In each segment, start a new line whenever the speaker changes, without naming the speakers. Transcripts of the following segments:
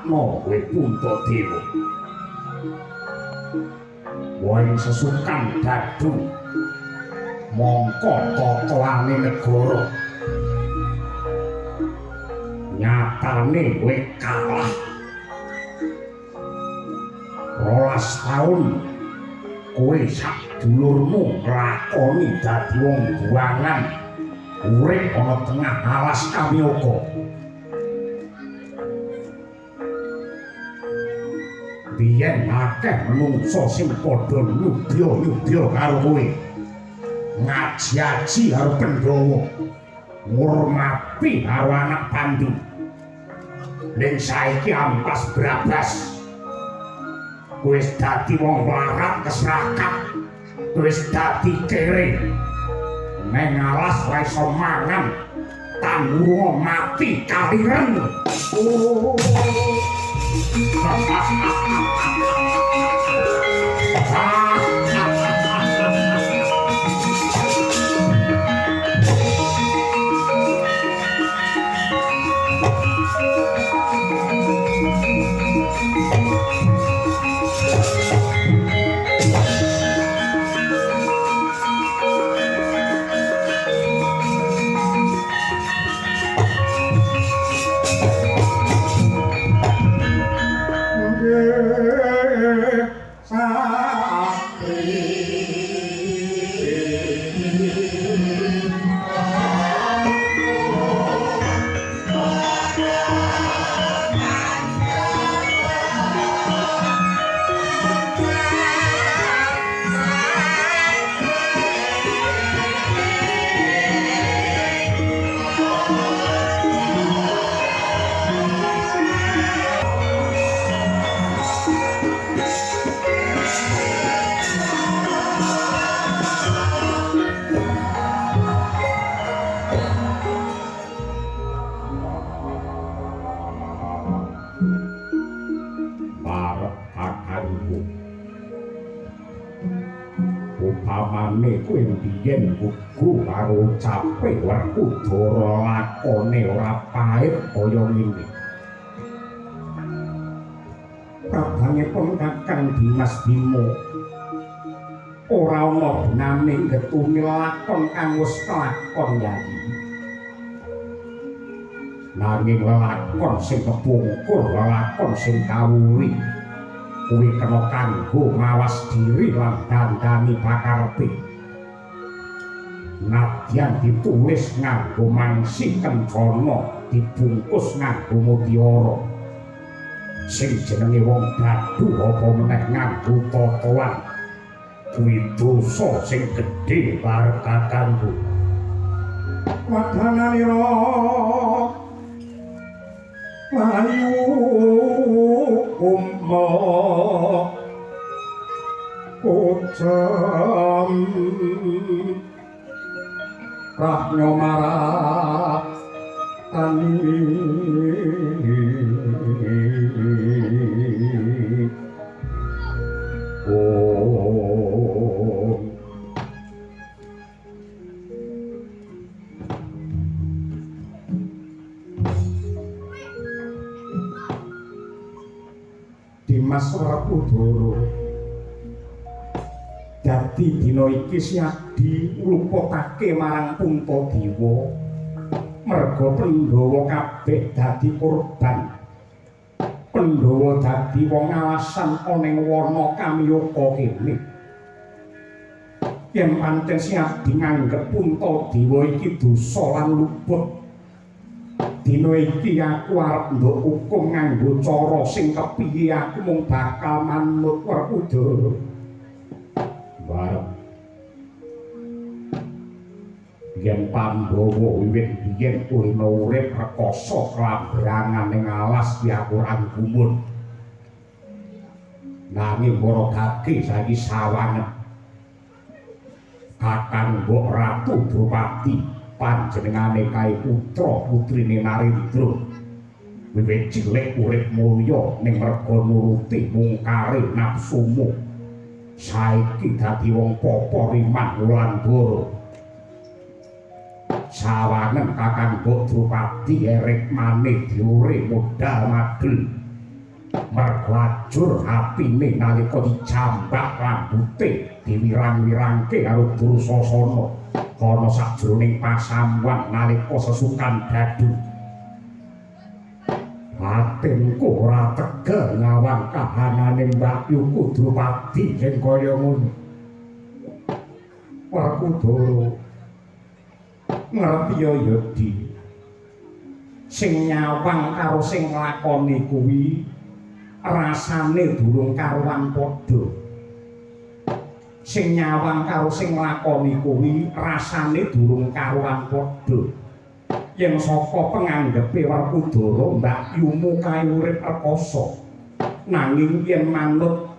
sakno kowe Puntadewa. Wong sesukan dadu mongko totoane negara. Nyatane kowe kalah. 12 taun kowe sadulurmu nglakoni dadi wong buangan urip ana tengah alas Kamyoga. Biyen akeh menungso sing padha nyubya karo kowe. Ngaji-aji karo Pandhawa. Ngurmati karo anak Pandhu. Ning saiki ampas brabas. Wis dadi wong larat keserakat, wis dadi kere. Neng alas ora iso mangan, tangguh mati kaliren. Upamane kowe biyen gugu karo cape Werkudara lakone ora pahit kaya ngene. Prabangipun Kakang Dimas Bima ora ana benane ngetuni lakon kang wis kelakon Yayi. Nanging lelakon sing kepungkur, lelakon sing kawuri kuwi kena kanggo mawas diri lan dandani pakarti. Nadyan ditulis nganggo mangsi kencana, dibungkus nganggo mutiara. Sing jenenge wong dadu apa meneh nganggo totoan. Kuwi dosa sing gedhe bareng kakangku. Wadhananira Ayu umma kocam rahnya marah tani Dimas Werkudara dadi dina iki Siadi ngluputake marang Puntadewa merga Pandhawa kabeh dadi korban. Pandhawa dadi wong alasan ana ing wana Kamyoga kene. Yen pancen Siadi nganggep Puntadewa iki dosa lan luput, dina iki aku arep nduk hukum nganggo cara sing kepiye aku mung bakal manut Werkudara. Barep yen Pandhawa wiwit biyen urip urip rekoso kelabrangan ning alas ki aku ora gumun. Nanging para gage saiki sawangen. Kakang Mbok Ratu Drupadi panjenengane kae putra putrine Narendra. Wiwit cilik urip mulya ning merga nuruti mungkare nafsumu. Saiki dadi wong popo riman Wulandara. Sawangen Kakang Mbok Drupadi erik maneh diure modal magel. mergo ajur atine nalika dicambak rambute diwirang-wirangke karo Dursasana ana sajroning pasamuan nalika sesukan dadu. Batinku ora tega ngawang kahanane Mbakyu Kudrupati sing kaya ngono. Werkudara ngerti ya Yodi. Sing nyawang karo sing nglakoni kuwi rasane durung karuan padha. Sing nyawang karo sing nglakoni kuwi rasane durung karuan padha. Yen saka penganggepe Werkudara Mbakyumu kae urip rekoso. Nanging yen manut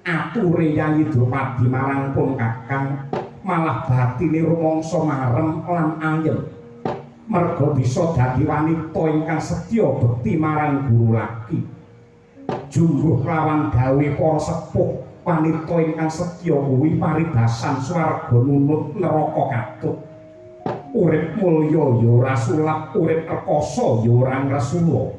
ature Yayi Drupadi marang pun Kakang malah batine rumangsa marem lan ayem. Merga bisa dadi wanita ingkang setya bekti marang guru laki. Jumbuh lawan gawe para sepuh wanita ingkang setya kuwi paribasan swarga nunut neraka katut. Urip mulya ya ora sulap, urip rekoso ya ora ngresula.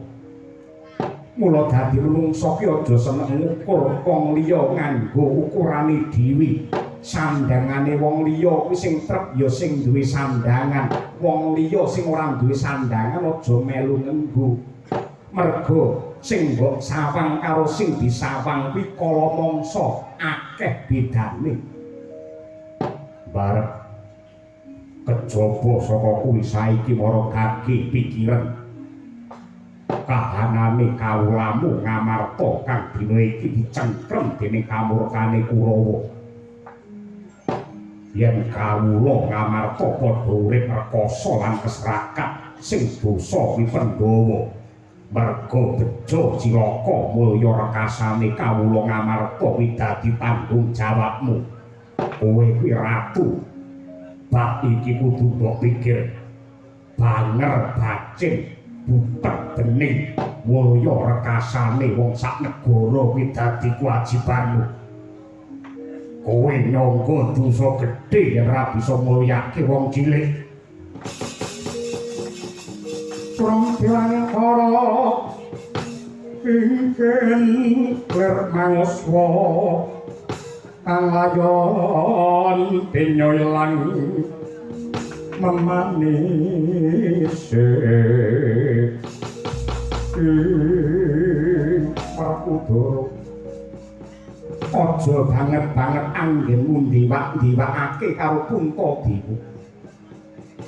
Mula dadi menungsa ki aja seneng ngukur wong liya nganggo ukurane dhewe. Sandangane wong liya kuwi sing trep ya sing duwe sandangan. Wong liya sing ora duwe sandangan aja melu ngenggo. Mergo sing mbok sawang karo sing disawang kuwi kala mangsa akeh bedane. Barep kejaba saka kuwi saiki mara gage pikiran kahanane kawulamu Ngamarta kang dina iki dicengkrem dening kamurkane Kurawa. Yen kawula Ngamarta padha urip rekoso lan keserakat sing dosa kuwi Pandhawa. Merga bejo cilaka mulya rekasane kawula Ngamarta kuwi dadi tanggung jawabmu. Kowe kuwi ratu. Bab iki kudu mbok pikir banger bacin butek bening mulya rekasane wong sak negara kuwi dadi kewajibanmu. Kowe nyangka dosa gedhe yen ora bisa mulyake wong cilik. Prampiwangkara pingken ler manguswa kang layon pinyo ilang memanis Werkudara aja banget-banget anggenmu ndiwak-ndiwakake karo Puntadewa.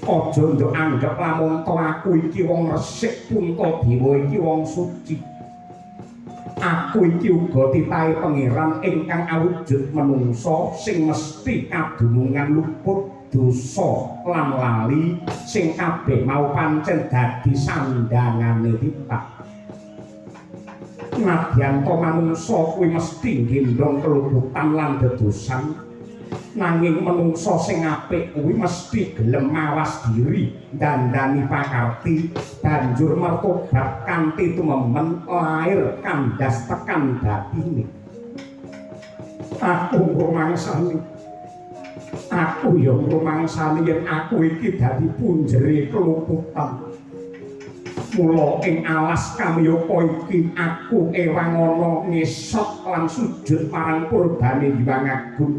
Aja nduk anggap lamun aku iki wong resik, Puntadewa iki wong suci. Aku iki uga titahe pangeran ingkang awujud manungsa sing mesti kadunungan luput dosa lan lali sing kabeh mau pancen dadi sandangane titah. Nadyan to manungsa kuwi mesti nggendong keluputan lan dedosan, nanging manungsa sing apik kuwi mesti gelem mawas diri, dandani pakarti, banjur mertobat kanthi tumemen lair kandas tekan batine. Aku rumangsani. Aku ya rumangsani yen aku iki dadi punjere keluputan. Mula ing alas kamyapa iki aku ewang ana ngesot lan sujud marang purbane Hyang Agung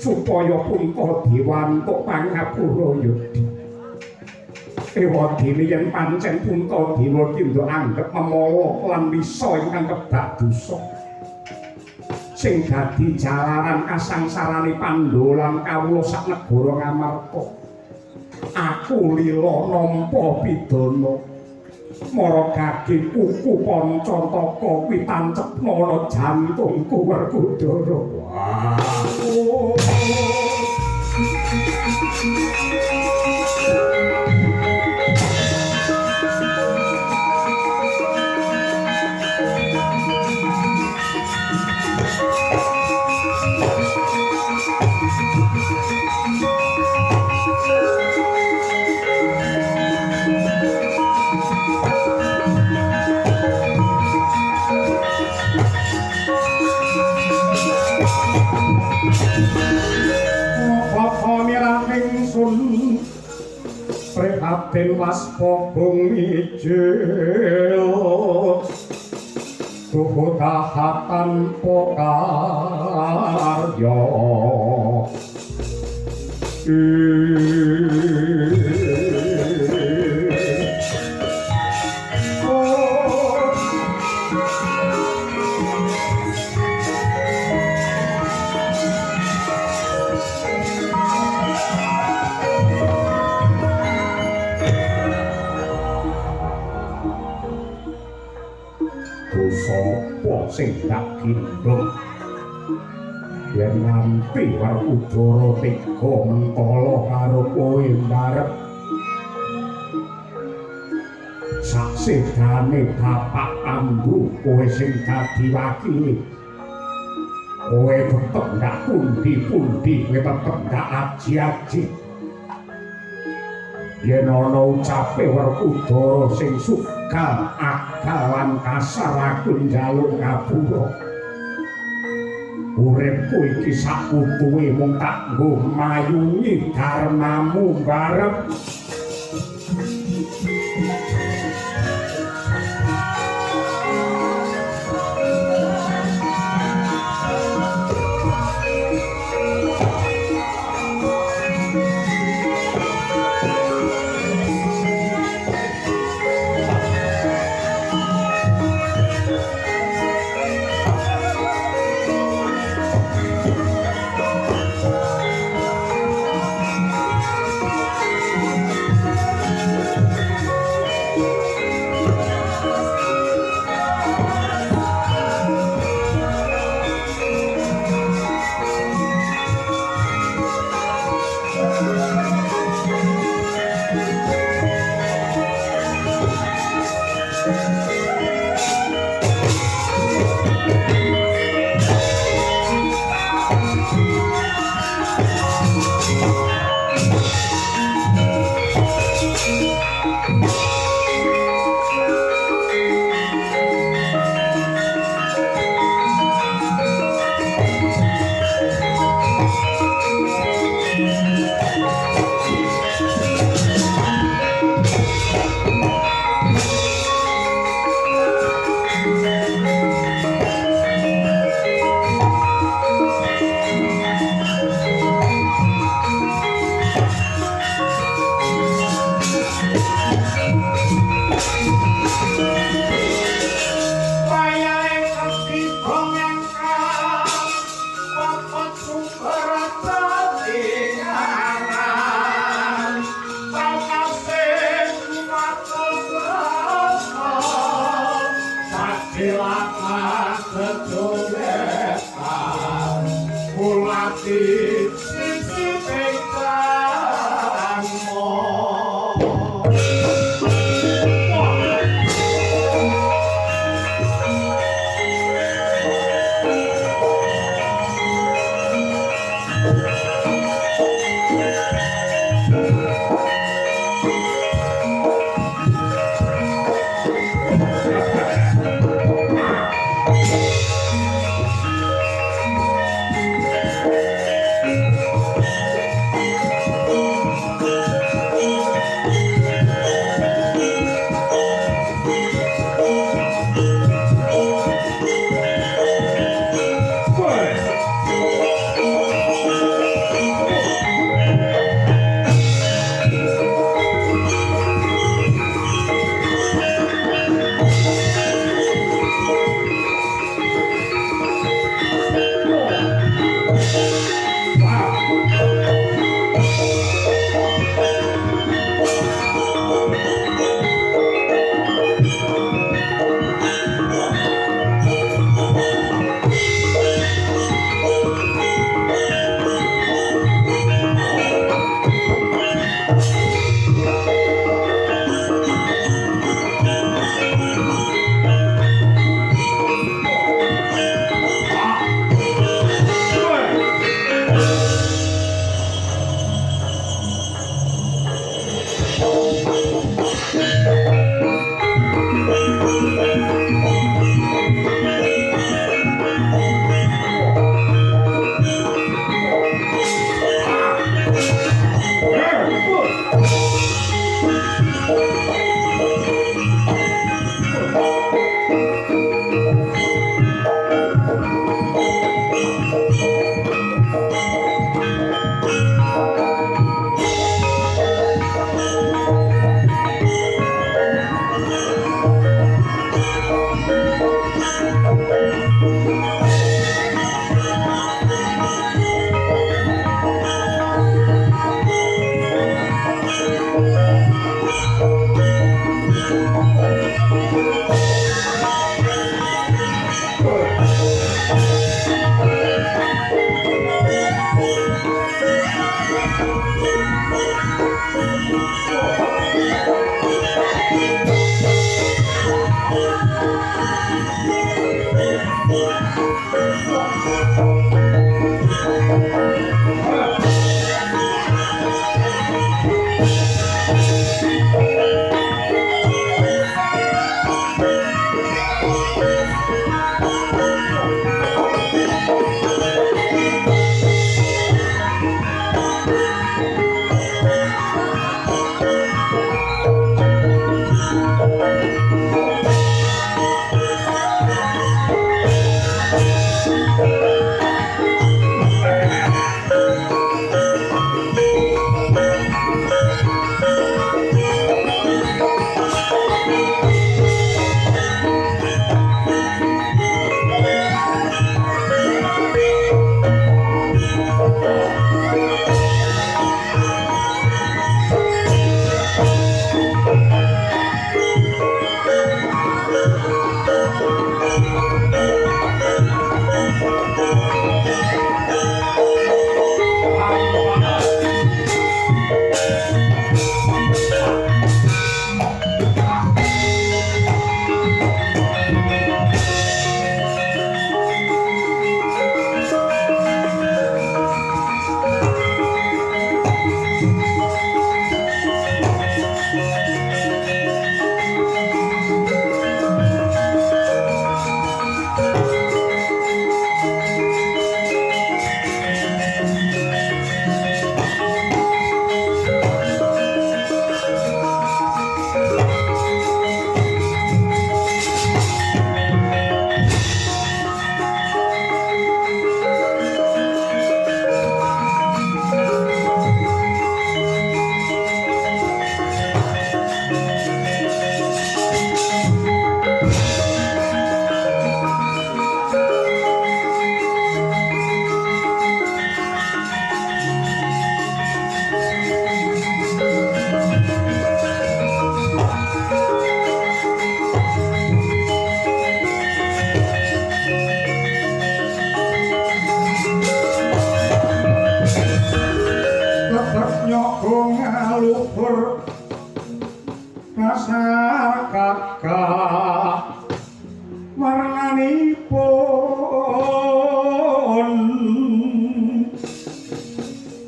supaya Puntadewa entuk pangapura Yodi. Ewa dene yen pancen Puntadewa ki nduk anggep memala lan wisa ingkang kebak dosa. Sing dadi jalaran kasangsarane Pandhawa lan kawula sak negara Ngamarta. Aku lila nampa pidana. Mara gage kuku Pancataka kuwi tancepna ana jantungku Werkudara. Wah. Prihatin waspa bumi jil suku tahatan pokaryo sapa sing dak kindung yen nganti Werkudara tega mentala karo kowe mbarep saksedane bapak ambu kowe sing dadi wakile kowe tetep ndak pundi-pundi kowe tetep ndak aji-aji yen ana ucape Werkudara sing suka akalan kasar aku njaluk ngapura uripku iki sakutuwe mung tak nggo mayungi dharmamu barep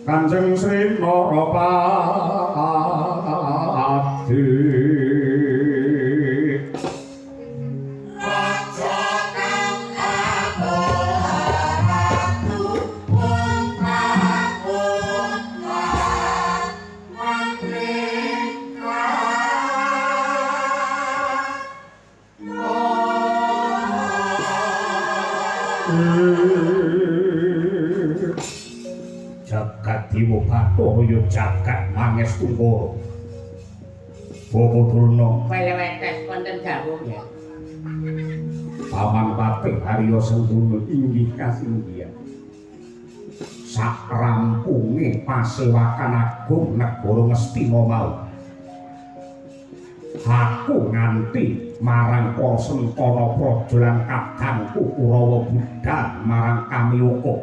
Kanjeng Sri Narapati jagat Dewa Bathara jagat Mangestu Bapak Durna
Welewetes wonten dawuh ya.
Paman Patih Harya Senggono inggih kasinggihan sakrampunge pasewakan agung negara Ngastina mau aku nganti marang para sentana praja lan kadangku Kurawa Buddha marang Kamiyaka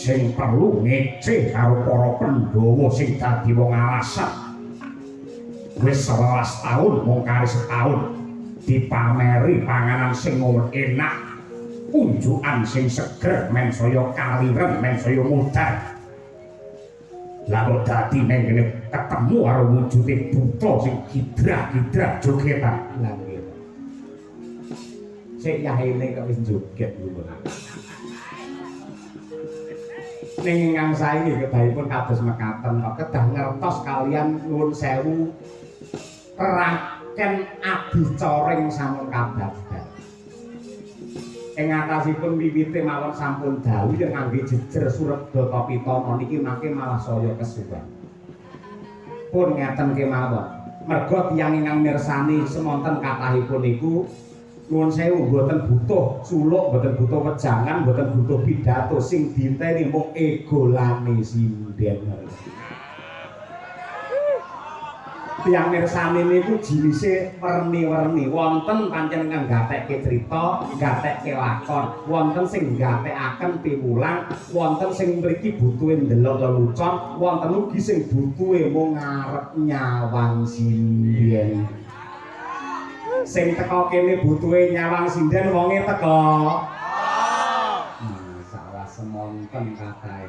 sing perlu ngece karo para Pandhawa sing dadi wong alasan wis 11 taun mung kari setahun dipameri panganan sing enak unjukan sing seger men saya kaliren men saya mudan lah kok dadi ning kene ketemu karo wujude buta sing gidrak-gidrak jogetan lah nggih sik yahene kok wis joget lho ning ingkang sae kedahipun kados mekaten kedah ngertos kalian nuwun sewu raken adicaring sampun kababar ing atasipun wiwite mawon sampun dawuh yen ngangge jejer Surebata Pitana niki mangke malah saya kesuwen pun ngeten kemawon merga tiyang ingkang mirsani semonten kathahipun niku nuwun sewu mboten butuh suluk mboten butuh wejangan mboten butuh pidato sing dinteni mung egolane sinden tiyang mirsani niku jinise werni-werni wonten panjenengan gatekke crita gatekke lakon wonten sing gatekaken piwulang wonten sing mriki butuhe ndelok lelucon wonten ugi sing butuhe mung ngarep nyawang sinden sing teko kene butuhe nyawang sinden wonge teko salah semonten katahe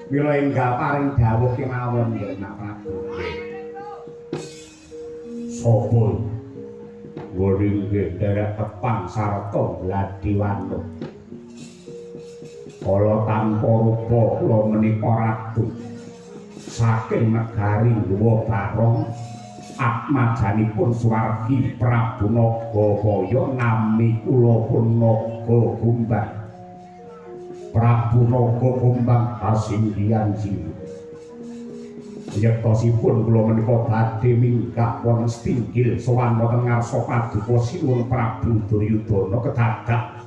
mila enggal paring dawuh kemawon nggih Nak Prabu sapa nggih derek tepang sarta Gladiwanu kala tanpa rupa kula menika ratu saking negari Luwa Barong atmajanipun Suwargi Prabu Nagabaya nami kula pun Nagagombang Prabu Nagagombang kasinggihan jiwa Yektosipun kula menika badhe minggah wonten Stinggil sowan wonten ngarsa Paduka Sinuwun Prabu Duryudana kedadak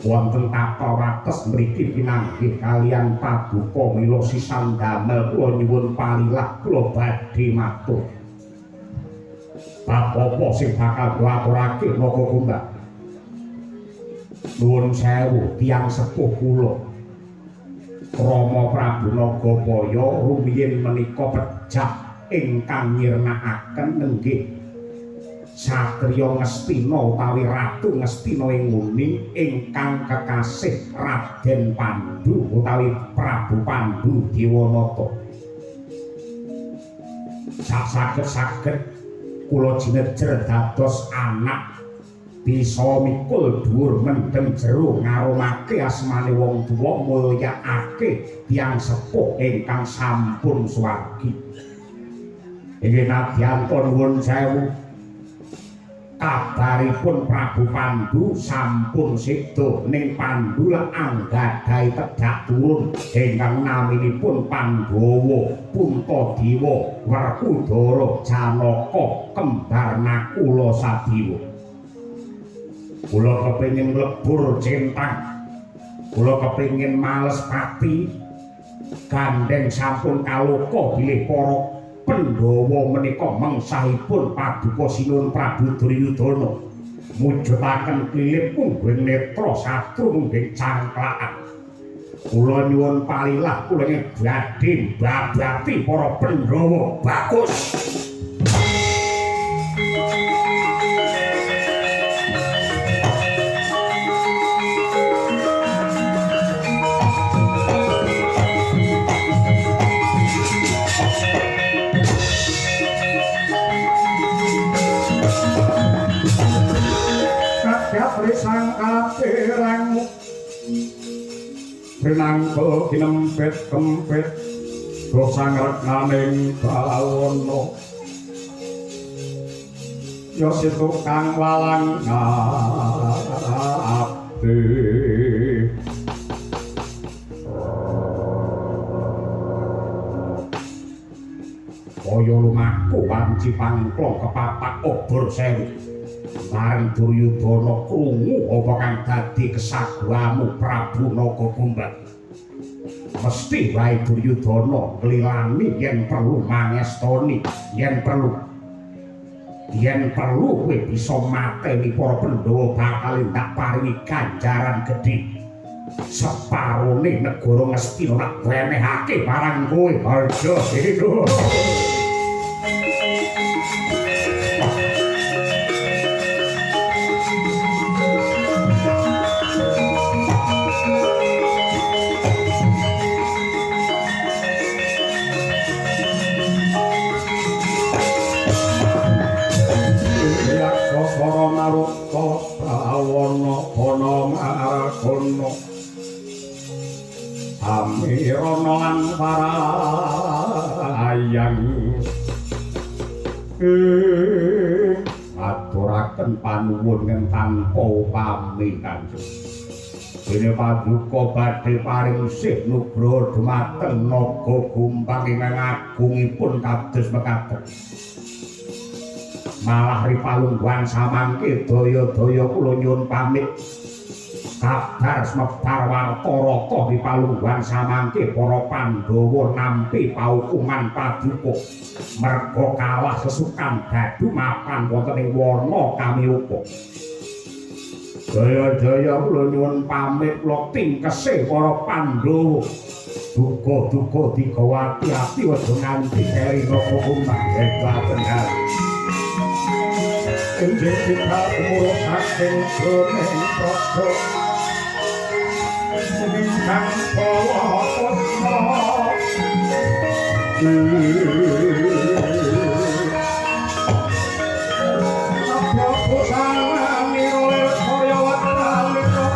wonten tata wates mriki pinanggih kalian Paduka mila sisan damel kula nyuwun palilah kula badhe matur. Apa sing bakal kula aturake Naga Kumbang? Nuwun sewu tiyang sepuh kula. Rama Prabu Nagapaya rumiyin menika pejah ingkang nyirnakaken nenggih satriya Ngastina utawi Ratu Ngastina ing nguni ingkang kekasih Raden Pandhu utawi Prabu Pandhu Dewanata. Saged-saged kula jinejer dados anak bisa mikul dhuwur mendem jero ngaromake asmane wong tuwa mulyakake tiyang sepuh ingkang sampun suwargi. Inggih nadyan nuwun sewu kabaripun Prabu Pandhu sampun seda ning Pandhu anggadhahi tedhak turun ingkang naminipun Pandhawa, Puntadewa, Werkudara, Janaka, kembar Nakula Sadewa. Kula kepengin mlebur centang, kula kepengin males pati, gandeng sampun kaloka bilih para Pandhawa menika mengsahipun Paduka Sinuwun Prabu Duryudana mujudaken klilip mungging netra satru mungging cangklakan. Kula nyuwun palilah kula badhe babati para Pandhawa. Bagus. Sang kapirang pinangko kinempet-kempet dosang reknaning bawana ya situkang walang ngabdi kaya lumaku wanci pangklong kepapak obor sewu. Bareng Duryudana krungu apa kang dadi kesaguamu Prabu Naga Kumbang. Mesti wae Duryudana nglilani yen perlu mangestoni, yen perlu kowe bisa mateni para Pandhawa bakal ndak paringi ganjaran gedhe. Separone negara Ngastina tak wenehake barang kowe. Aja itu. Amirana lan parayang aturaken panuwun tanpa upami Kanjeng. Dene Paduka badhe paring sih nugraha dhumateng Naga Kumbang ingkang agungipun kados mekaten. Malah ripalungguhan samangke daya-daya kula nyuwun pamit. Kabar semebar warta rata ripalungguhan samangke para Pandhawa nampi paukuman Paduka merga kalah sesukan dadu mapan wonten ing wana Kamiyuka. Jaya-jaya kula nyuwun pamit kula tingkese para Pandhawa. Duga-duga digawa ati-ati aja nganti keri Naga Kumbang hebaten hal. Enjing kita umur saking jroning praja ingkang bawa kosmo apa pusana mirole kaya watalika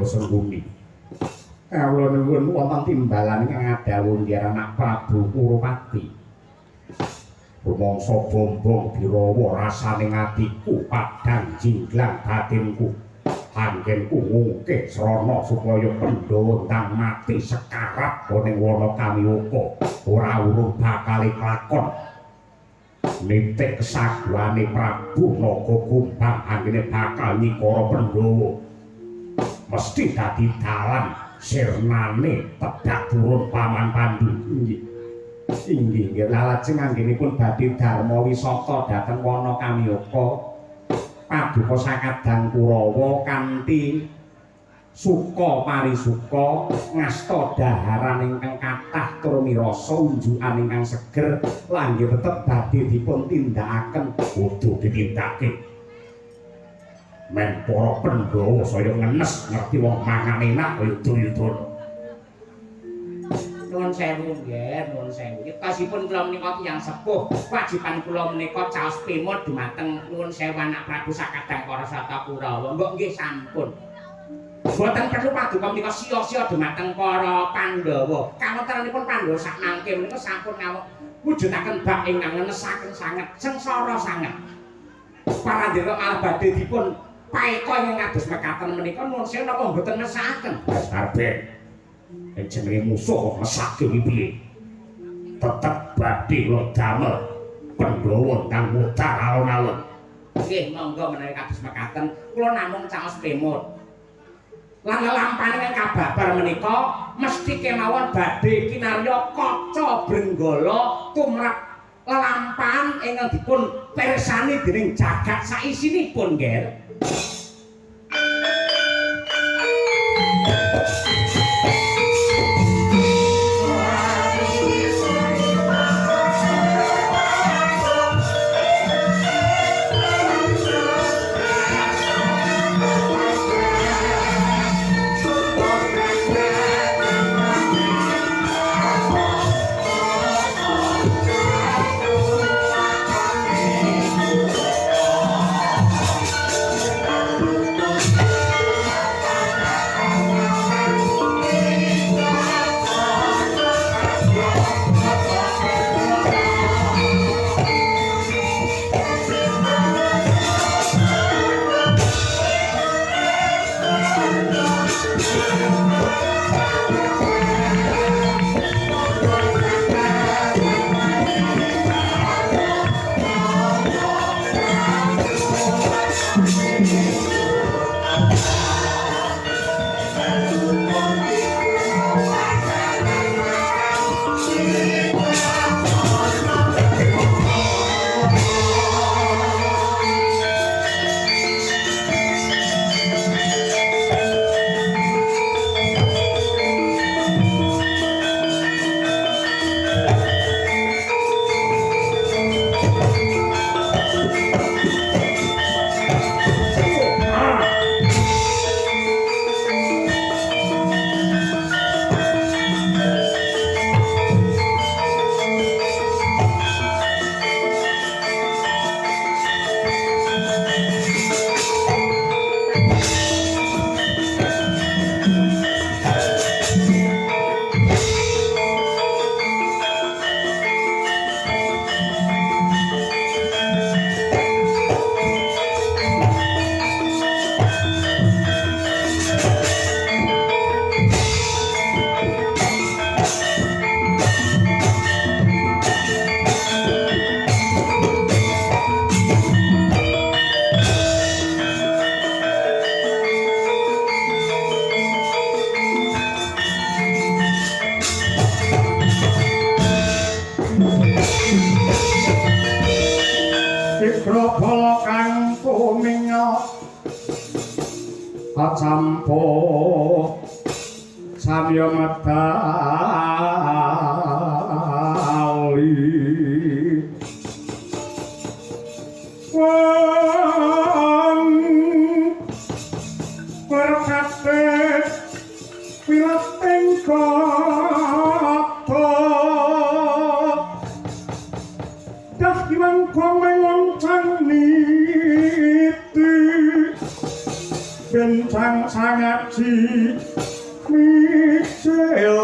Sengguni. Kawula nuwun wonten timbalan ingkang ngadhawuhi anak Prabu Kurupati. Rumangsa bombong birawa rasane atiku padhang jinglang batinku. Anggenku ngungkih srana supaya Pandhawa ndang mati sekarat ning wana Kamiyaka ora urung bakal kelakon. Nitik kesaguane Prabu Nagakumbang anggene bakal nyikara Pandhawa. Mesti dadi dalan sirnane tedhak turun Paman Pandhu. Inggih nggih lajeng anggenipun badhe dharma wisata dhateng wana Kamiyaka. Paduka sakadang Kurawa kanthi suka parisuka ngasta daharan ingkang kathah tur mirasa unjukan ingkang seger langgih tetep badhe dipun tindakaken kudu ditindakake. Men para Pandhawa saya ngenes ngerti wong mangan enak kaya Duryudana.
Nuwun sewu nggih, nuwun sewu. Kitosipun kula menika tiyang sepuh, kewajiban kula menika caos pemut dumateng nuwun sewu anak Prabu sakadang Karasata Kurawa. Mbok nggih sampun. Boten perlu paduka menika sia-sia dumateng para Pandhawa. Kawontenanipun Pandhawa sak mangke menika sampun wujudaken bab ingkang ngenesaken sanget sengsara sanget. Parandira malah badhe dipun paeka ing kados mekaten menika nuwun sewu napa mboten ngesaken.
Dasar ben. Jenenge musuh kok mesake piye? Tetep badhe lo damel Pandhawa kang mutar alon-alon.
Nggih, monggo menawi kados mekaten kula namung caos pemut. Lan lelampahan yang kababar menika mesti kemawon badhe kinarya kaca Brenggala tumrap lelampahan ingkang dipun pirsani dening jagat saisinipun nggih.
Acampo samya medali wong perkate wilating kata dah ilang komeng ngoncang niti ben rencang sangat Michel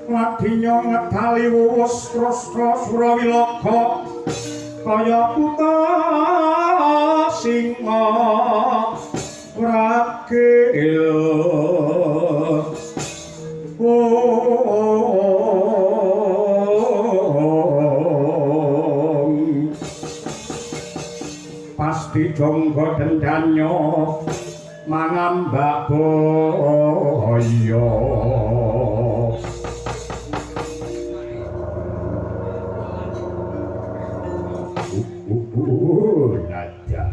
Ladinya ngedali wuwus terus-terus Surawilaka kaya buta singa ragil pasti jonggo dendanyo mangambak boyo nadal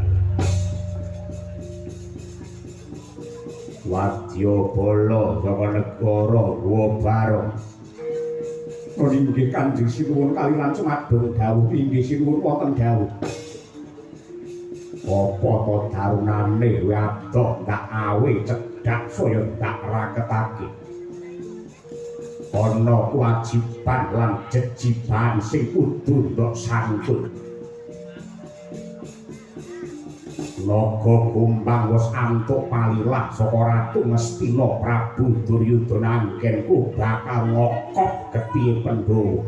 wadya bala saka negara Guwa Barong inggih Kanjeng Sinuwun kaliyan sumadong dawuh inggih sinuwun wonten dawuh apa to darunane wadok ndak awe cedhak saya ndak raketake ana kewajiban lan jejiban sing kudu ndok santun Naga Kumbang wis antuk palilah saka Ratu Ngastina Prabu Duryudana anggenku bakal ngokok getih Pandhawa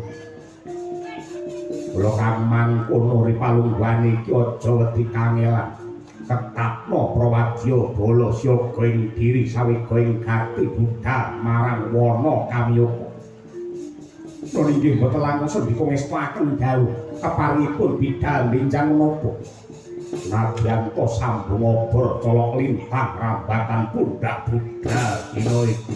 kula kamangkono ripalungguhane iki aja wedi kangelan ketatno prawadya bala siaga ing diri sawega ing gati budal marang wana kamiyoko nuli inggih boten langkung sendika ngestaken dawuh keparipun bidal benjang menapa nadyan to sambung obor colok lintang rambatan pundak budal dina iku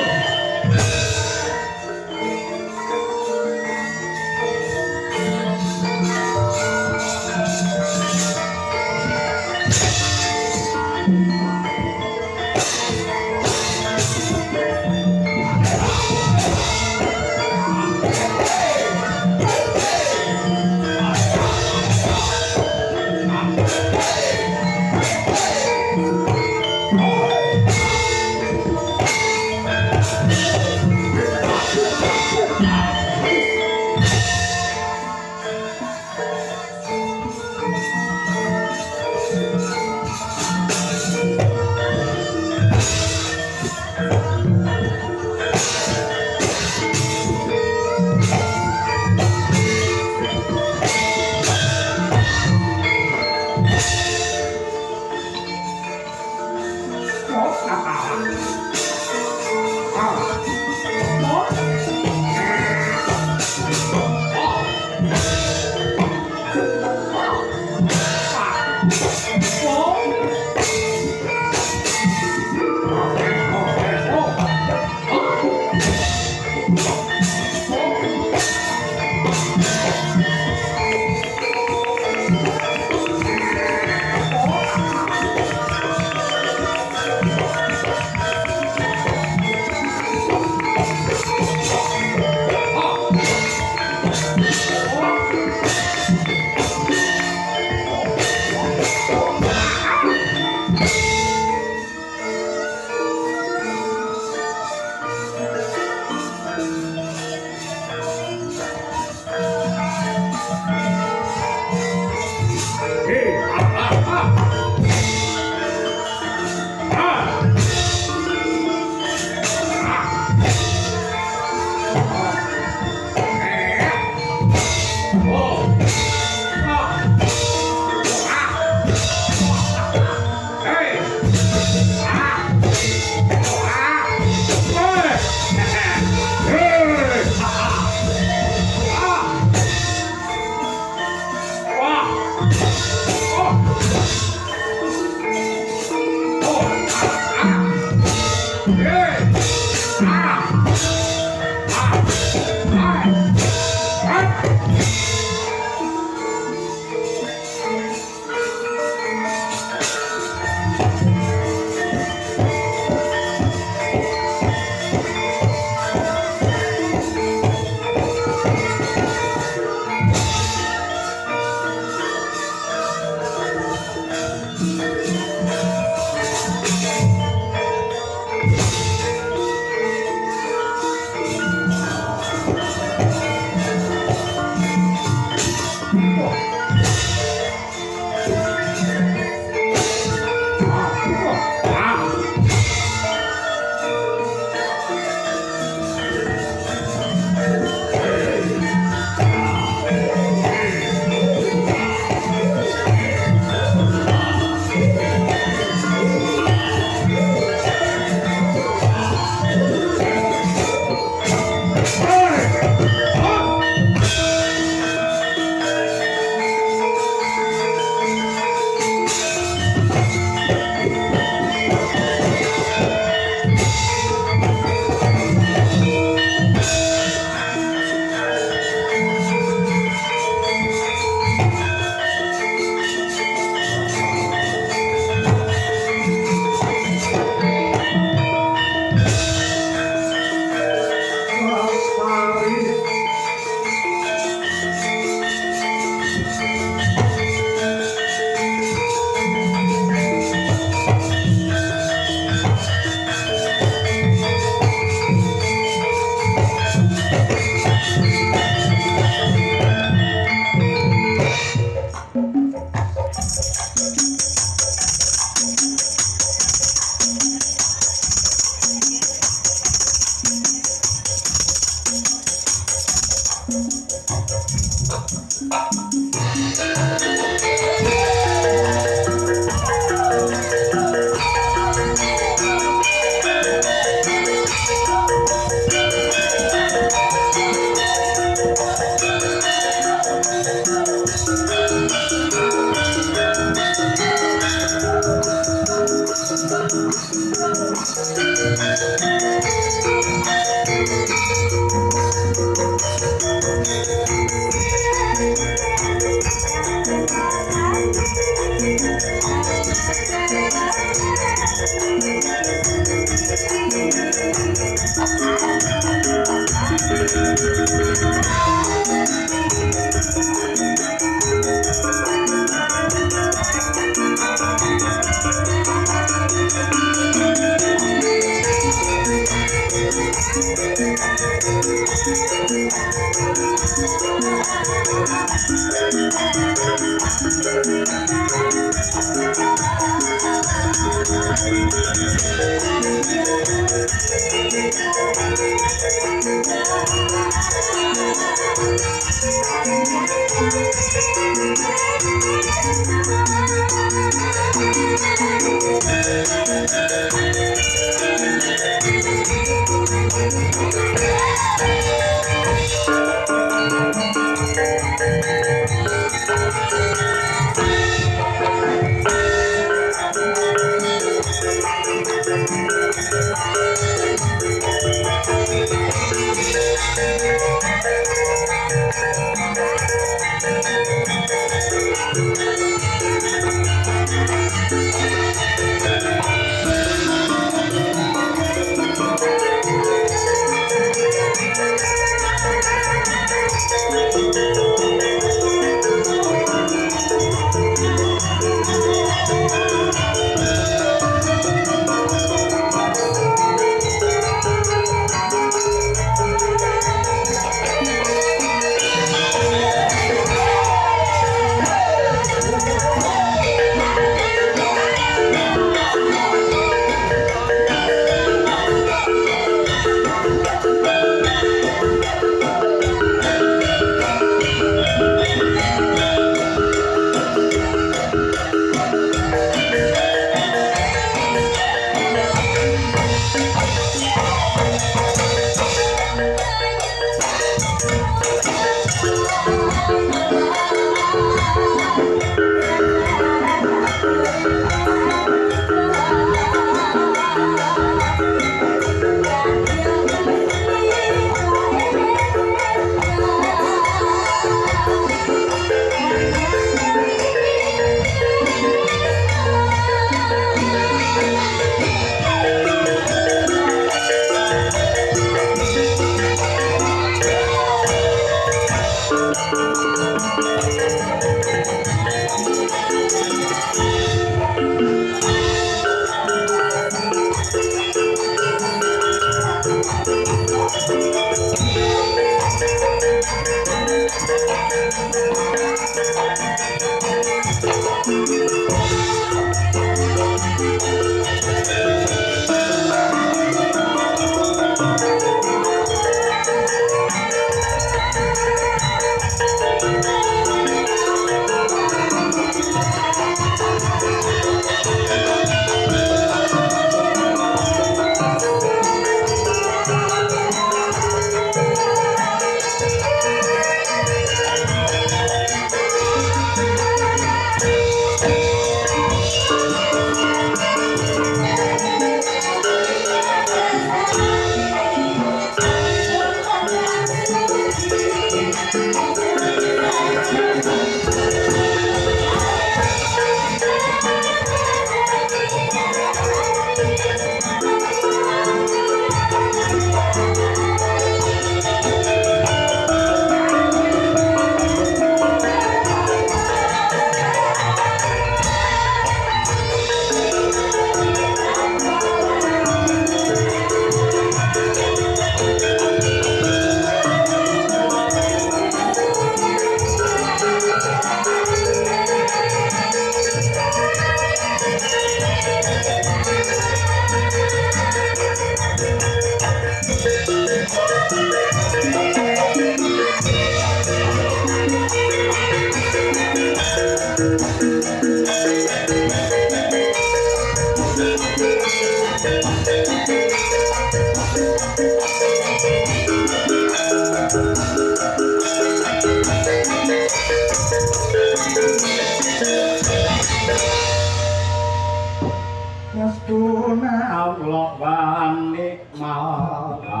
Astuna Allah wani malake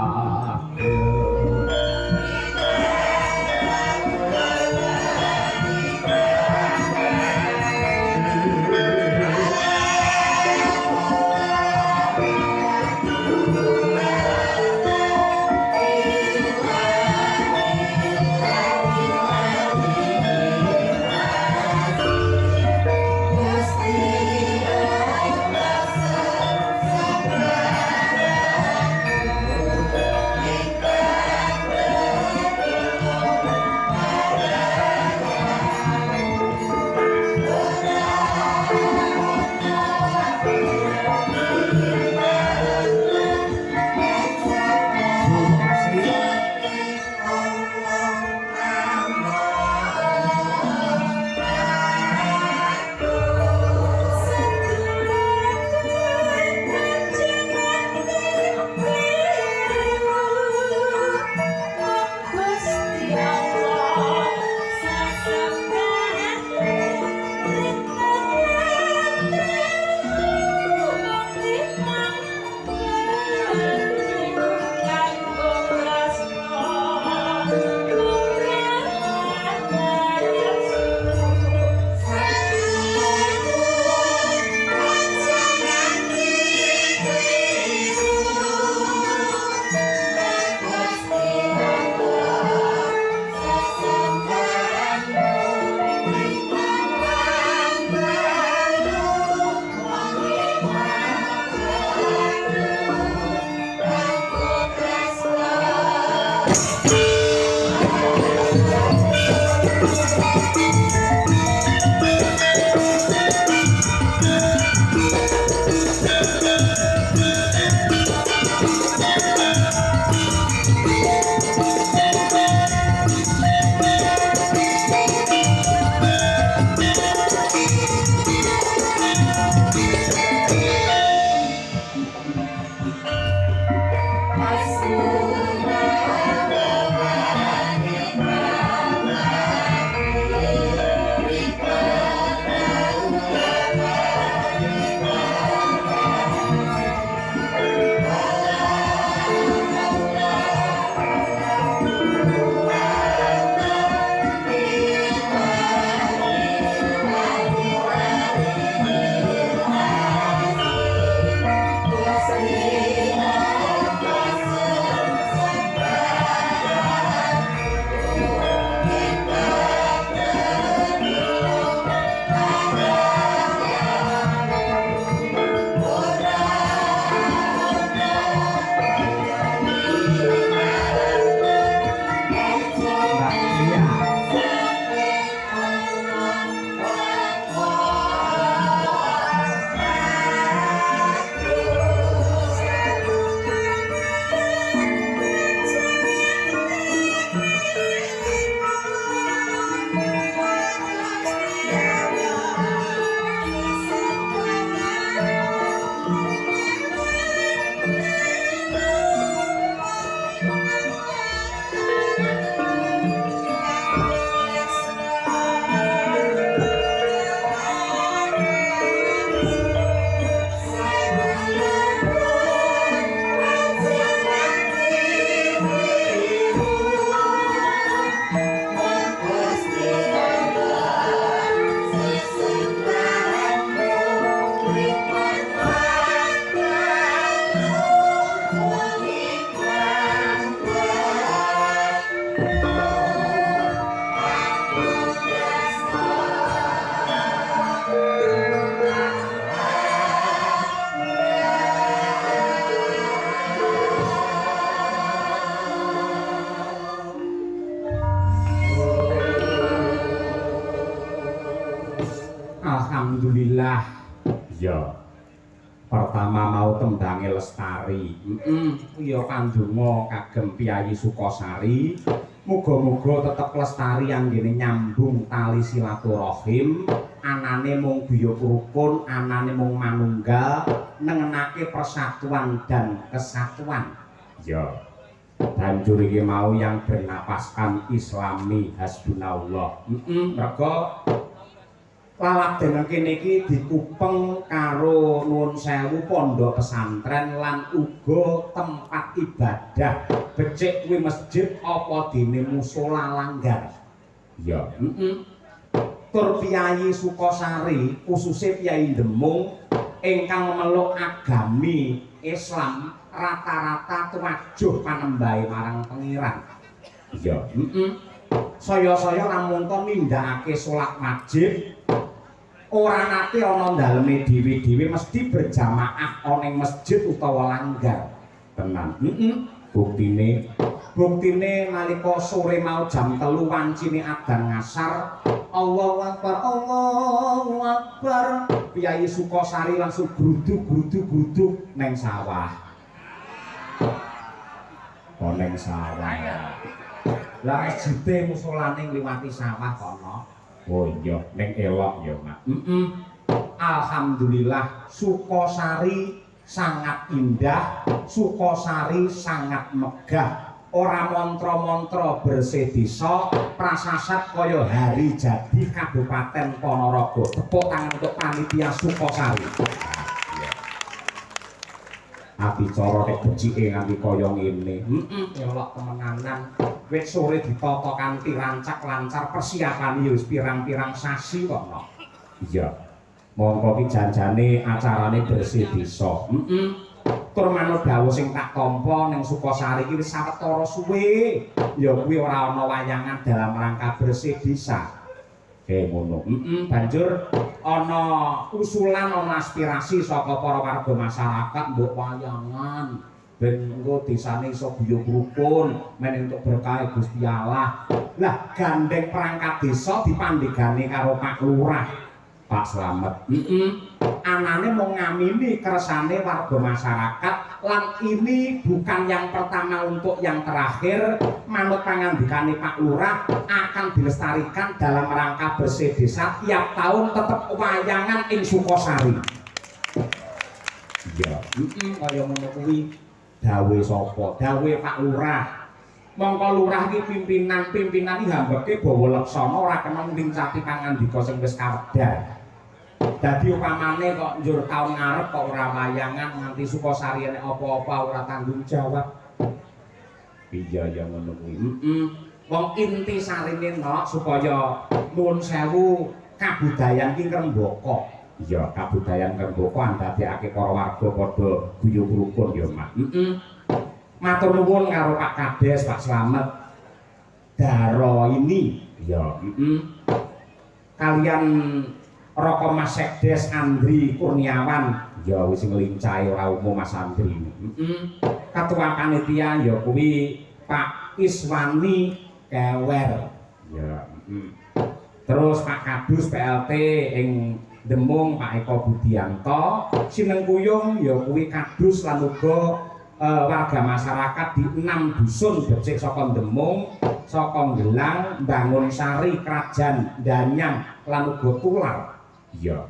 Alhamdulillah.
ya pertama mau tembange Lestari
Ya kandunga kagem Piyayi Sukasari,
muga-muga tetep lestari anggene nyambung tali silaturahim, anane mung guyub rukun, anane mung manunggal, nengenake persatuan dan kesatuan. Ya. Banjur iki mau yang bernapaskan Islami hasbunallah. Mergo
Laladen kene iki dikupeng karo nuwun sewu pondok pesantren lan uga tempat ibadah. Becik kuwi masjid apa dene musala langgar. Ya, Tur Piyai Sukosari khususnya Piyai Demung ingkang meluk agami Islam rata-rata tuwajuh panembahe marang pengiran. Ya, saya-saya lamun to nindakake salat wajib ora nate ana daleme dhewe-dhewe mesti berjamaah ana ing masjid utawa langgar. Tenan. Buktine nalika sore mau jam 3 wancine adzan ngasar, Allahu Akbar, Allahu Akbar. Piyai Sukosari langsung gruduk neng sawah. Neng sawah. Lah masjide musolane ngliwati sawah kono. Oh iya, ning elok ya, Mak. Alhamdulillah Sukosari sangat indah, Sukosari sangat megah. Ora mantra-mantra bersih desa, prasasat kaya hari jadi Kabupaten Ponorogo. Tepuk tangan untuk panitia Sukosari. Acara nek becike nganti kaya ngene. Elok temenanan. Wit sore ditata kanthi rancak lancar, persiapane ya wis pirang-pirang sasi kok. Iya. Monggo ki janjane acarane bersih desa. Tur manut dawuh sing tak tampa ning Sukosari iki wis sawetara suwe. Ya kuwi ora ana wayangan dalam rangka bersih desa. Ngono. Banjur ana usulan, ana aspirasi saka para warga masyarakat mbok wayangan ben engko desane iso guyub rukun men entuk berkah Gusti Allah. Lah gandeng perangkat desa dipandhegani karo Pak Lurah, Pak Slamet. Anane mau ngamini keresane warga masyarakat lan ini bukan yang pertama untuk yang terakhir. Manut pangandikane Pak Lurah akan dilestarikan dalam rangka bersih desa tiap tahun tetap wayangan ing Sukosari. Ya, kaya ngono kuwi dawuhe sapa? Dawuhe Pak Lurah. Mongko lurah iki pimpinan iki hambeke bawa laksana ora kena nglincati pangandika sing wis kawedar. Dadi upamane kok njur taun ngarep kok ora wayangan nganti Sukosari nek apa-apa ora tanggung jawab. Iya ya ngono kuwi. Wong inti sarine nok supaya nuwun sewu kabudayan ki ngrembaka. Iya, kabudayan ngrembaka andadekake para warga padha guyub rukun ya, Mak. Matur nuwun karo Pak Kades, Pak Slamet. Daro ini ya, kalian Roko Mas Sekdes Andri Kurniawan ya wis nglincahi ora umum Mas Andri. Ketua panitia ya kuwi Pak Iswani Kewer. Ya. Terus Pak Kadus PLT ing Demung Pak Eko Budianto, Sinengkuyung ya kuwi Kadus lan uga warga masyarakat di 6 dusun becik saka Demung, saka Gelang, Bangun Sari, Krajan, Danyang lan uga Tular. Iya,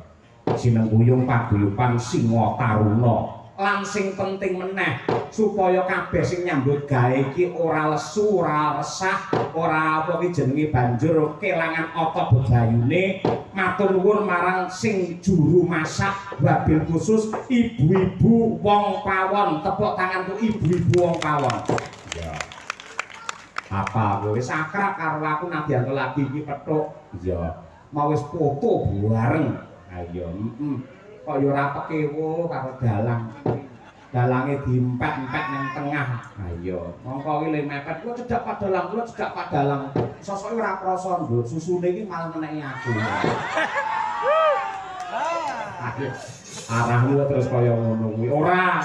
Sinengkuyung paguyuban Singo Taruna. Lan sing penting meneh supaya kabeh sing nyambut gawe iki ora lesu, ora resah, ora apa ki jenenge banjur kelangan apa bebayune. Matur nuwun marang sing juru masak, wabil khusus ibu-ibu wong pawon. Tepuk tangan untuk ibu-ibu wong pawon. Iya. Apa kowe wis akrab karo aku nadyan lagi iki petuk. Iya. Mau wis foto bareng. Ayo, kok yo ora pekewo karo dalang. Dalange diempet-empet nang tengah. Ayo, mongko iki le mepet. Kuwi cedak padalang, kuwi cedak padalang. Sosoke ora krasa nduk, susune iki malah meneki aku. Arahmu terus kaya ngono kuwi. Ora.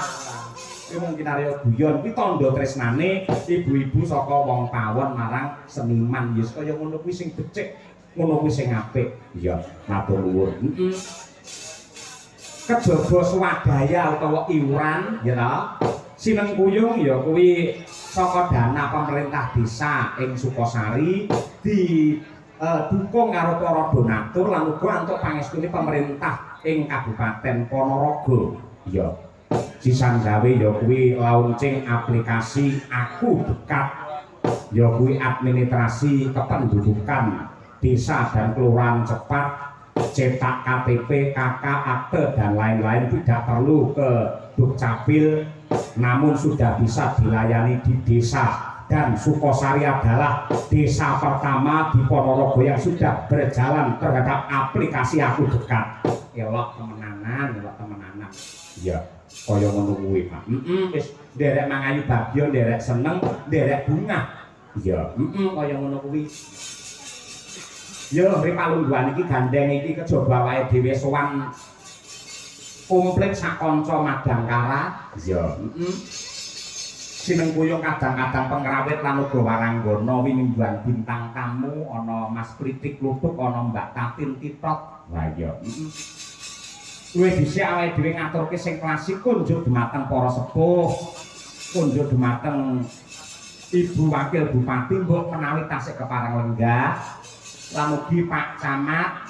Iki mungkin arep guyon, iki tandha tresnane ibu-ibu saka wong pawon marang seniman. Yes kaya ngono kuwi sing becik. Ngono kuwi sing apik. Iya, matur nuwun. Kejaba swadaya utawa iuran ya ta. Sinengkuyung ya kuwi saka dana pemerintah desa ing Sukosari didukung karo para donatur lan uga antuk pangestune pemerintah ing Kabupaten Ponorogo. Iya. Sisan gawe ya kuwi launching aplikasi Aku Dekat. Ya kuwi administrasi kependudukan desa dan kelurahan cepat
cetak KTP, KK, akte dan lain-lain tidak perlu ke Dukcapil, namun sudah bisa dilayani di desa. Dan Sukosari adalah desa pertama di Ponorogo yang sudah berjalan terhadap aplikasi Aku Dekat.
Elok temenanan, elok temenanan.
Iya, kaya ngono kuwi, Pak.
Wis nderek mangayu bagyo, nderek seneng, nderek bunga.
Iya,
Kaya ngono kuwi. Yo, mriki palungguhan iki gandeng iki kejaba wae dhewe sowan komplit sak kanca Madangkara.
iya.
Sineng kuyung kadang-kadang pengrawit lan uga waranggana winimbuhan bintang tamu ana Mas Pritik Lubuk ana Mbak Tatin Titot.
Lah iya.
Luwih dhisik awake dhewe ngaturke sing klasik kunjuk dumateng para sepuh, kunjuk dumateng Ibu Wakil Bupati mbok menawi tasik kepareng lenggah, lan ugi Pak Camat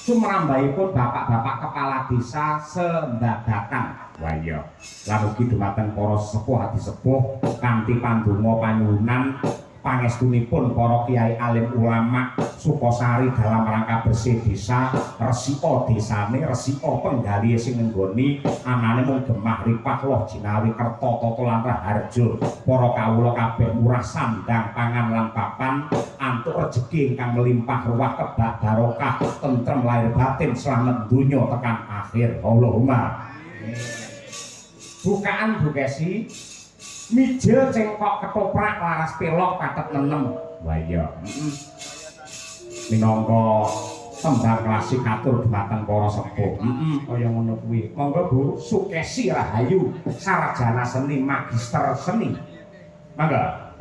sumrambahipun bapak-bapak kepala desa sembadatan.
Wah iya, lan ugi dumateng para sepuh adi sepuh kanthi pandonga panyuwunan pangestunipun para kiai alim ulama Sukosari dalam rangka bersih desa, resika desane, resika penggalihe sing nggoni anane mung Gemah Ripah Loh Jinawi Kerta Tata lan Raharjo. Para kawula kabeh murah sandang pangan lan papan, antuk rejeki ingkang melimpah ruah kebak barokah, tentrem lahir batin slamet donya tekan akhir. Allahumma.
Bukaan Bu Kesi, mijil cengkok ketoprak laras pelok patet nenem.
Wah iya. Minangka tembang klasik atur dumateng para sepuh.
Kaya ngono kuwi. Monggo Bu, Sukesi Rahayu, sarjana seni, magister seni.
Mangga.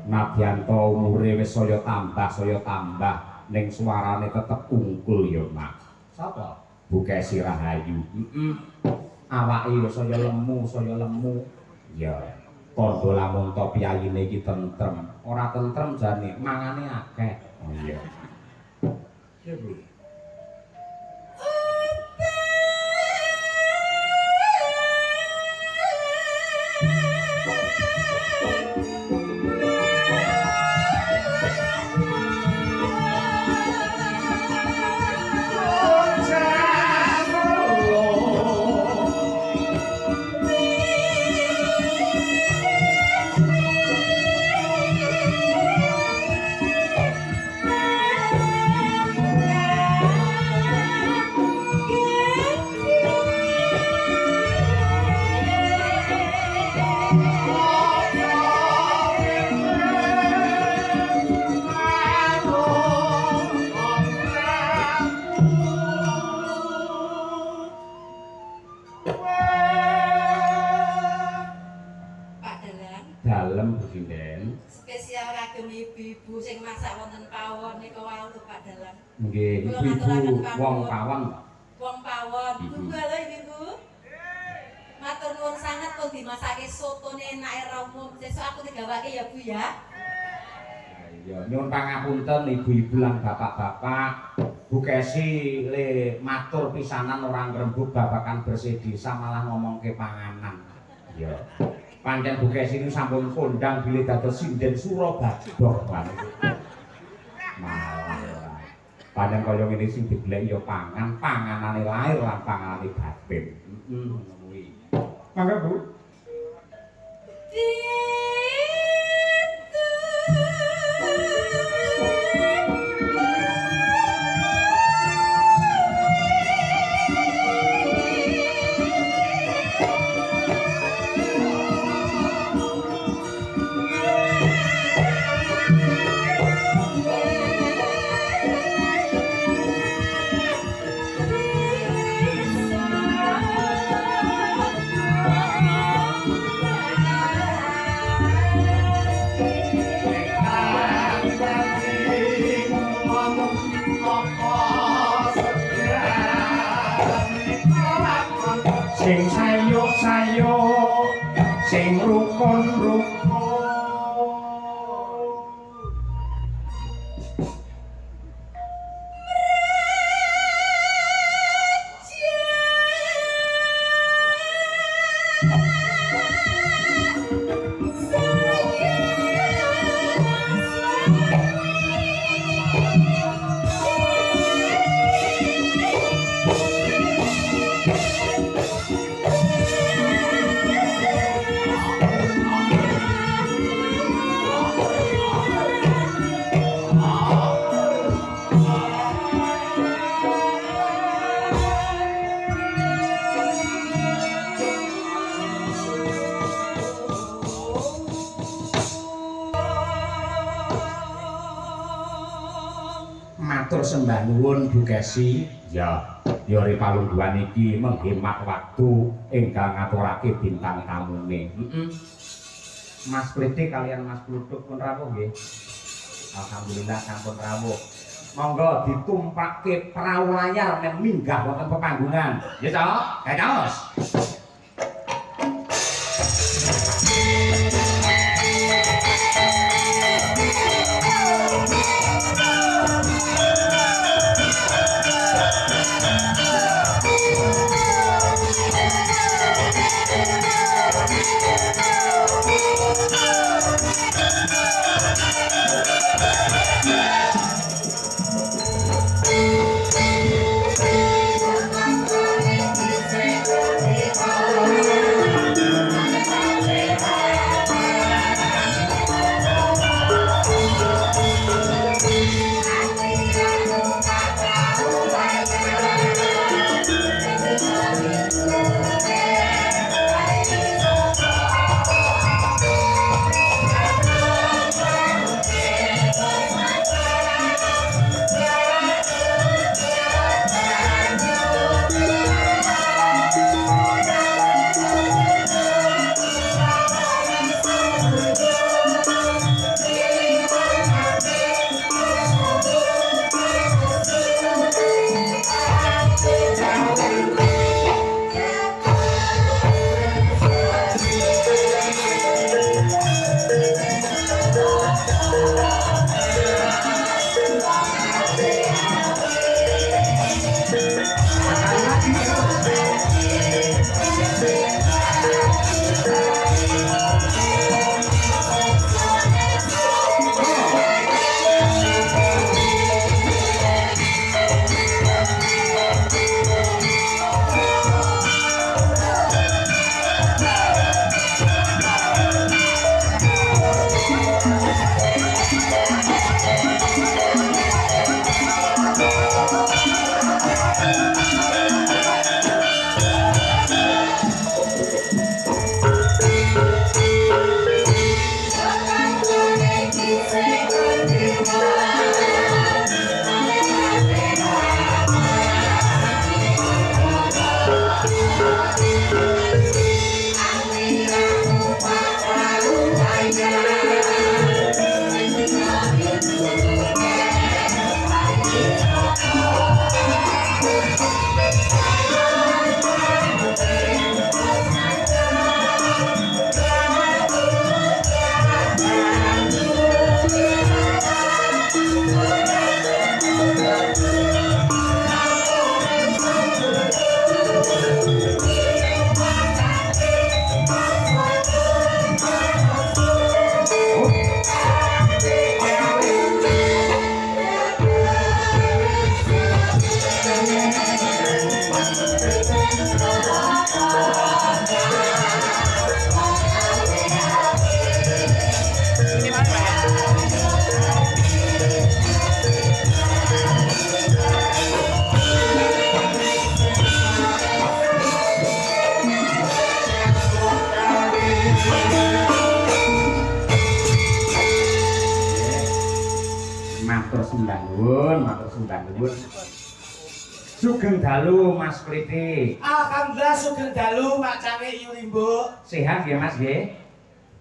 Nadyanto umure wis saya tambah ning suarane tetep ungkul ya, Mak.
Sapa?
Bu Kesi Rahayu.
Awake yo saya lemu.
Ya, tandha lamun to piyayine iki tentrem.
Ora tentrem jane, mangane akeh.
Oh iya.
Ya, Bu.
Dalem Bu Sinden.
Spesial kagem ibu-ibu sing masak wonten pawon nika wau lho Pak Dalang.
Nggih, ibu-ibu wong pawon.
Wong pawon. Bu halo ibu. Matur nuwun sanget pun dimasake sotone enake ra umum. Sesuk aku digawake ya Bu ya.
Ya nyuwun pangapunten ibu-ibu lan bapak-bapak. Bu Kesi le matur pisanan orang rembug babakan bersih desa malah ngomongke panganan. Ya. Pancen Bu Kesi ini sampun kondang bilih dados sinden Surabaya. Malah. Pancen kaya ngene sing digleki ya pangan, panganane lair lan panganane batin. Ngono kuwi. Mangga Bu. Sing sayuk-sayuk, sing rukun-rukun. Matur sembah nuwun Bu Kesi. Ya, ya ripalungguhan iki menghemat waktu ingkang ngaturake bintang tamune. Mas Kliti kalian Mas Plutuk pun rawuh nggih. Alhamdulillah sampun rawuh. Monggo ditumpakke prau layar men minggah wonten pepanggungan. Ya to? Dados. Matur sembah nuwun, matur sembah nuwun. Sugeng dalu Mas Kliti.
Alhamdulillah sugeng dalu macane Yulimbo.
Sehat nggih Mas nggih?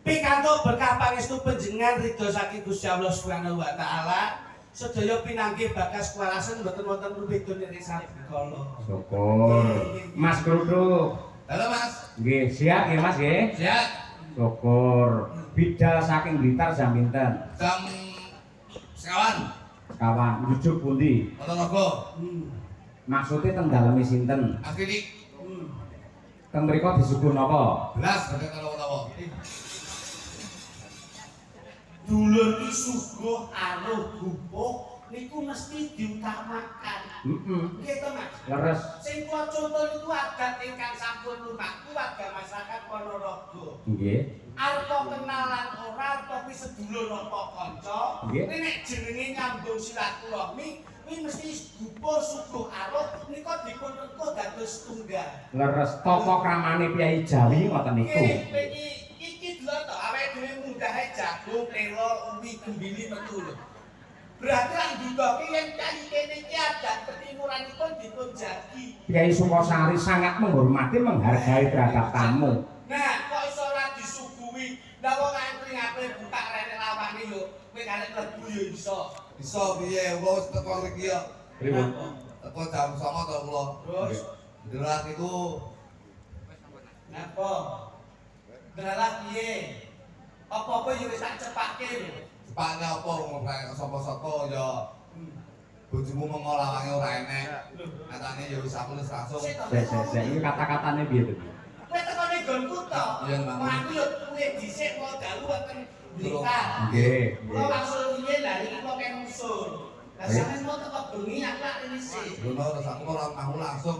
Pikantuk berkah pangestu panjenengan ridho saking Gusti Allah Subhanahu wa taala. Sedaya pinanggih bakas kuwarasan mboten wonten prubeda nek sabikala.
Syukur. Mas Kruduk.
Halo Mas.
Nggih, siap nggih Mas nggih?
Siap.
Syukur. Bidal saking Blitar jam pinten?
Jam sekawan.
Kawan, rujuk pundi?
Ponorogo.
Maksudnya teng daleme sinten?
Akhirik.
Teng mriku disuguh napa?
Belas gede karo utawa. Dulur iki suguh aruh gupuk niku mesti diutamakan. Nggih to Mas?
Leres.
Sing kula contoh niku adat ingkang sampun lumaku warga masyarakat Ponorogo.
Nggih.
Arep kenalan ora tapi sedulur apa kanca.
Nggih.
Nek jenenge nyambung silaturahmi kuwi mesti gupo suguh aruh nika dipun engko dados tunggal.
Leres tata kramane piyai Jawi ngoten niku.
Iki delok to awake dhewe munggahe jagung, telo, ubi, gembili metu lho. Berarti lan dudoke yen kali kene iki adat petimuranipun dipun jagi.
Piyai Sukosari sangat menghormati menghargai terhadap tamu.
Nah, kok iso ora disuguhi? Lah wong antri ngape buka rene lawane yo, kowe karek mlebu yo iso.
Iso piye wis teko mriki ya.
Pripun?
Teko jam 09.00 to kula.
Terus
Delah niku
napa? Dalah piye? Apa-apa yo wis tak cepake lho.
cepakne apa wong sapa-sapa ya bojomu mengolawange ora enek. Katane ya wis aku wis langsung.
Sek iki kata-katane piye to?
Kowe teko ning nggonku to.
Iya, Mbak.
Wong aku yo kuwi dhisik mau dalu wonten Blitar.
Nggih,
Kula
nggih.
langsung piye lah iki kok kene usul. Lah sampeyan mau teko bengi aku lak risik.
Ngono terus aku ora aku langsung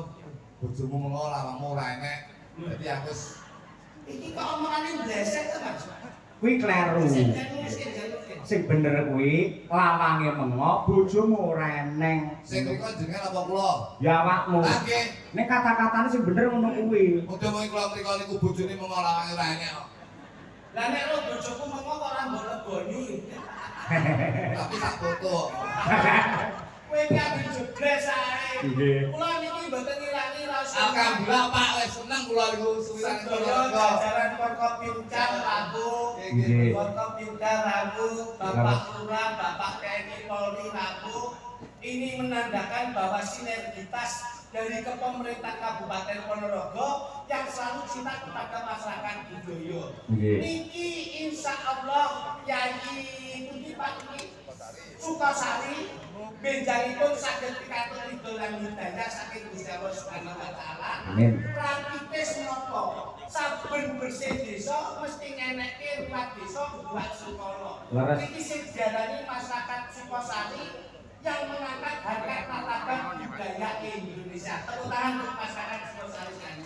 bojomu mengolawangmu ora enek. Dadi aku wis
Iki kok omongane blesek to, Mas?
Kuwi kleru. Sing bener kuwi lawange mengo bojomu ora eneng.
sing mriko jenengan apa kula?
Ya awakmu.
Lah nggih,
Nek kata-katane sing bener ngono kuwi.
udah mau kula mriko niku bojone mengolawange ora enek kok.
Lah nek lo bojoku mengo kok ora mbok leboni.
Tapi tak foto.
Kowe iki ambil jebres ae.
Nggih.
Kula niki mboten ngilangi rasa.
Alhamdulillah Pak wis seneng kula niku suwiran
Sedaya jajaran Pokok Pincang Rabu.
Nggih.
Pokok Pincang Rabu, Bapak Lurah, Bapak TNI Polri Rabu. Ini menandakan bahwa sinergitas dari kepemerintahan Kabupaten Ponorogo yang selalu cinta kepada masyarakat budaya.
Nggih.
Niki insya Allah Yai Pundi Pak Niki Sukosari benjangipun saged pikantuk ridho lan hidayah saking Gusti Allah Subhanahu wa taala.
Amin.
Praktis menapa? Saben bersih desa mesti ngenekke ruwat desa buat Sukolo.
Leres.
Niki sing diarani masyarakat Sukosari yang mengangkat harkat martabat budaya Indonesia. Tepuk tangan untuk masyarakat Sukosari sekalian.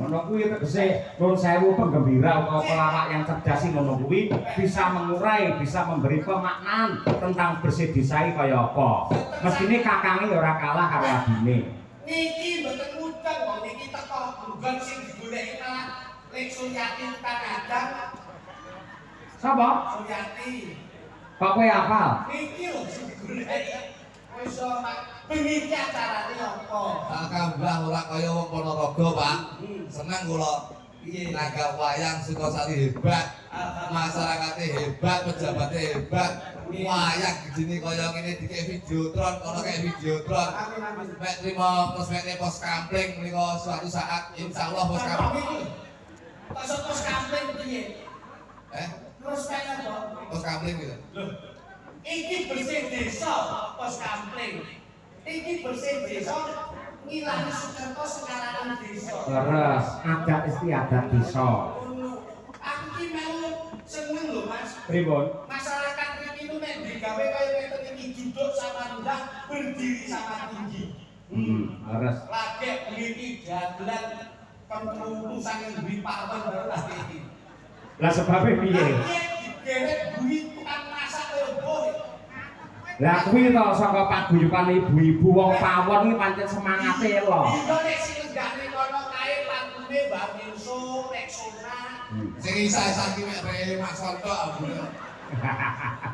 Ngono kuwi tegese nuwun sewu penggembira utawa pelawak yang cerdas sing ngono kuwi bisa mengurai, bisa memberi pemaknaan tentang bersih desai kaya apa. Mestine kakange ya ora kalah karo adine.
Niki mboten mudeng kok niki teko bugon sing digoleki malah Lek Suryati Kang Adang.
Sapa?
Suryati.
Kok kowe hafal?
Niki lho sing digoleki. Wis bengi iki acarane apa?
Alhamdulillah ora kaya wong Ponorogo, Pak. Seneng kula.
Piye?
Naga wayang Sukosari hebat. Masyarakatnya hebat, pejabatnya hebat. Wayang gini kaya ngene dikek videotron, kono kayak videotron. Mek trimo prospeknya pos kampling menika suatu saat insyaallah pos kampling.
Pos kampling piye? Terus kaya apa?
Pos kampling gitu.
Loh. Iki bersih desa pos kampling. Iki bersih desa ngilangi Sukerto sekalahan desa.
Leres, adat istiadat desa.
Aku ki melu seneng lho Mas.
Pripun?
Masyarakat iki itu nek digawe kaya ngeten iki duduk sama rendah, berdiri sama tinggi.
Leres.
Lagi mriki dagelan pentrulu saking Dwi Pawen baru lagi iki.
Lah sebabnya piye?
Lagi digeret buri tukang masak kaya boy.
Lah kuwi to saka paguyuban ibu-ibu wong pawon iki pancen semangate lho.
Iya nek sing enggane kono kae pantune Mbak Minso, Rexona.
Sing isa-isa ki mek rene Mas Sonto ambune.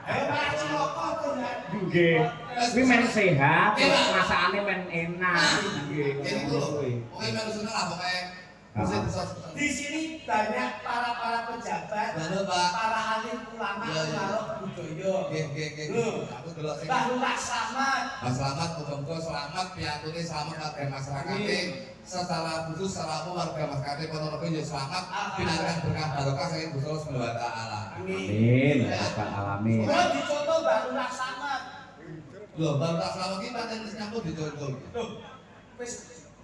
Ayo malah ciloko tuh ya.
Nggih. Kuwi men sehat, masakane men enak. Nggih.
Jadi itu loh, pokoknya melu seneng lah pokoknya. Mesti bisa seneng.
Di sini banyak para pejabat,
Bener, Pak.
para alim ulama,
Iya, iya.
ulama budaya.
Oke.
Loh.
Aku delok sing
Mbah Lurah Slamet.
Mas selamat, muga-muga selamat, piantune selamat warga masyarakat. Secara khusus, secara umum warga masyarakat Ponorogo ya selamat, pinangan berkah barokah saking Gusti Allah Subhanahu wa taala.
Amin. Ya rabbal alamin.
Kalau dicontoh Mbah Lurah Slamet.
Loh, baru tak selamat iki pancen wis nyambut dicontoh.
Loh, wis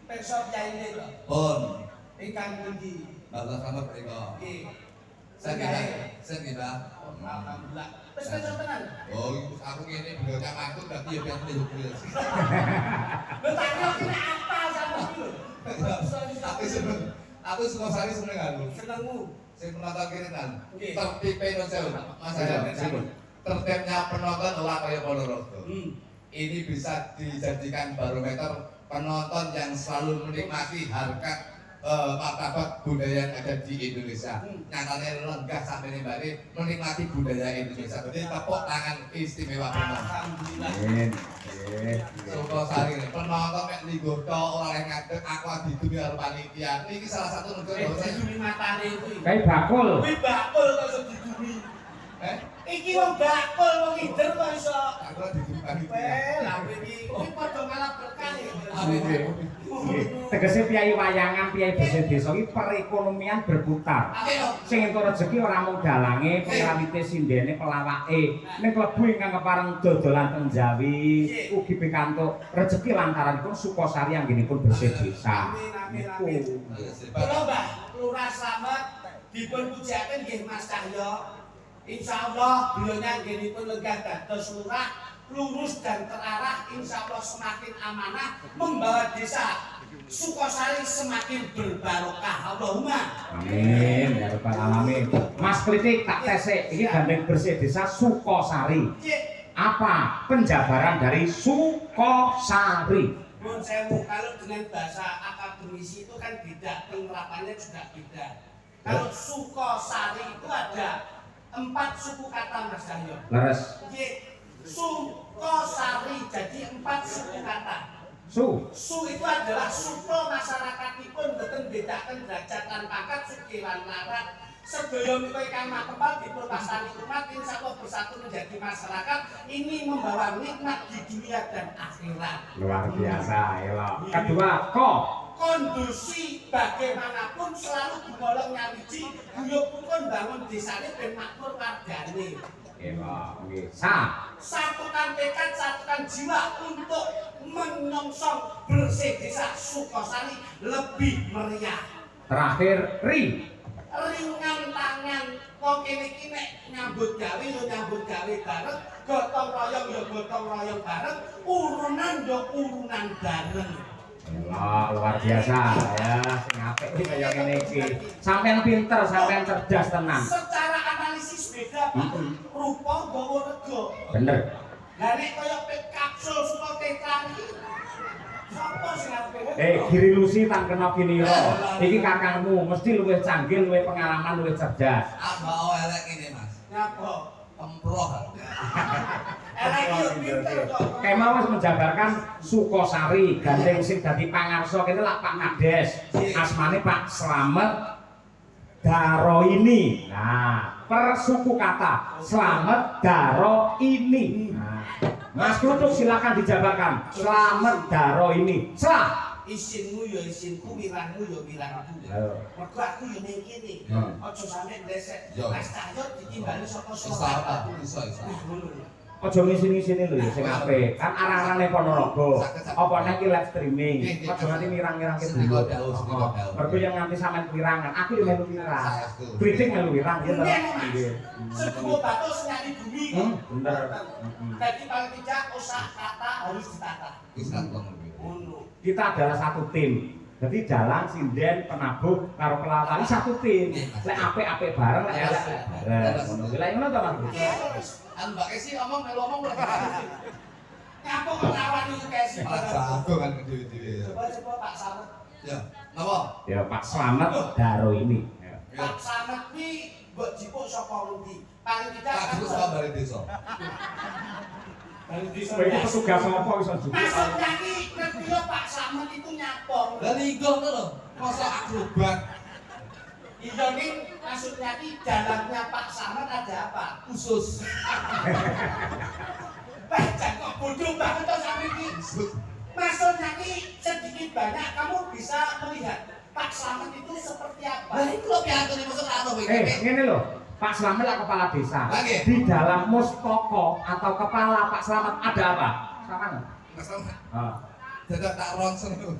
perso pyaine to.
Pun,
Ingkang pundi?
baru tak selamat mriko.
Nggih.
Sen kita.
Alhamdulillah. Wis perso tenan.
Oh, aku ngene beliaunya mantu berarti ya piantune yo kuwi.
Lho tak kira apa sampe iki lho.
Aku suka sari seneng aku.
Senengmu.
Sing penonton kirinan.
Oke.
Tertibnya non sewu. Mas Ayo. Tertibnya penonton ora kaya Ponorogo. Ini bisa dijadikan barometer penonton yang selalu menikmati harkat martabat budaya yang ada di Indonesia. Nyatanya lenggah sampai nih Mbak menikmati budaya Indonesia. Jadi tepuk tangan istimewa penonton.
Alhamdulillah.
Amin. Nggih.
Suka sari nih penonton mek ligoto oleh ngadeg aku didumi karo panitia. Niki salah satu negara bahwa saya
Didumi matane kuwi.
Kayak bakul.
Kuwi bakul kok iso didumi. Iki wong bakul wong ngider kok iso.
aku didumi panitia.
Lah iki kuwi padha malah berkah ya.
Nggih. Tegese piyai wayangan, piyai bersih desa iki perekonomian berputar.
Ayo.
Sing entuk rezeki ora mung dalange, pengrawite sindene, pelawake. Ning klebu ingkang kepareng dodolan teng Jawi, ugi pikantuk rezeki lantaranipun Sukosari anggenipun bersih desa.
Amin.
Niku.
Kula Mbah Lurah Slamet dipun pujaken nggih Mas Cahyo. Insyaallah beliau anggenipun lenggah dados lurah lurus dan terarah, insya Allah semakin amanah membawa desa Sukosari semakin berbarokah. Allahumma
Amin ya rabbal alamin. Mas Kritik tak tesek iki gandeng bersih desa Sukosari. Apa penjabaran dari Sukosari?
Nun sewu, kalau dengan bahasa akademisi itu kan beda, penerapannya juga beda. Kalau Sukosari itu ada 4 suku kata Mas Cahyo.
Leres.
Sukosari jadi 4 suku kata. Su itu adalah suku masyarakatipun boten bedaken derajat lan pangkat sugih lan larat. Sedaya menika ingkang makempal dipun wastani umat insyaallah bersatu menjadi masyarakat ini membawa nikmat di dunia dan akhirat.
Luar biasa ya. Kedua,
kondusi bagaimanapun selalu digolong nyawiji guyub pun bangun desane ben makmur wargane.
Nggih.
Satukan tekad, satukan jiwa untuk menyongsong bersih desa Sukosari lebih meriah.
Terakhir,
Ringan tangan, kok kene-kene nek nyambut gawe yo nyambut gawe bareng, gotong royong yo gotong royong bareng, urunan yo urunan bareng.
Luar biasa ya, sing apik iki kaya ngene iki. Sampeyan pinter, sampeyan cerdas tenan.
Secara analisis beda, Pak. Rupa gawa rega.
Bener.
Lah nek kaya pet kapsul saka tekan iki sapa sing ape?
Giri Lusi tan kena kinira. Iki kakangmu mesti luwih canggih, luwih pengalaman, luwih cerdas.
Apa elek ini Mas?
Nyapa?
Kemproh.
Elek yo pinter kok.
Kemau wis menjabarkan Sukosari, gandeng sing dadi pangarsa kene lak Pak Ngades. Asmane Pak Slamet Daroini. Nah, per suku kata Slamet Daroini. Nah, Mas Klutuk silakan dijabarkan. Slamet Daroini. Salah.
Isinmu ya isinku, wirangmu ya wirangku. Mergo aku yo ning kene. Aja sampe ndesek. Mas Cahyo ditimbali saka Surakarta.
Iso.
Aja ngisi-ngisine lho ya sing apik. Kan arang-arane Ponorogo. Apa nek iki live streaming. Aja nganti mirang-mirangke dulu. Mergo yang nganti sampean wirangan, aku yo melu wirang. Kritik melu wirang ya to. Nggih.
Sebuah batu senyari bumi.
Bener.
Jadi paling tidak usaha kata harus ditata.
Kita adalah satu tim. Jadi dalang, sinden, penabuh, karo pelawak ini satu tim. Lek apik-apik bareng, lek elek bareng. Ngono kuwi. Lah ngono to Mas.
Mbak Kesi ngomong melu ngomong
Ngapa kok lawan iki Kesi?
jago kan dhewe-dhewe.
Coba Pak Slamet.
Ya, napa?
Ya Pak Slamet Daroini.
Pak Slamet iki mbok jipuk saka ndi? paling tidak
Tak dulu sama balik desa.
balik desa.
Kowe iki petugas apa iso juga?
Maksudnya ki ngerti yo Pak Slamet itu nyapor.
Lah linggong to lho. Masa akrobat.
Iya nih, maksudnya ki dalamnya Pak Slamet ada apa?
Khusus.
Baca kok bodoh banget toh sampe ki. Maksudnya ki sedikit banyak kamu bisa melihat Pak Slamet itu seperti apa.
Lah iku lho piantune maksud anu kowe.
Ngene lho, Pak Slamet lah kepala desa.
Lagi?
Di dalam mustoko atau kepala Pak Slamet ada apa? Sama nggak?
Masalah.
Ah.
Dadak tak ronsen kowe.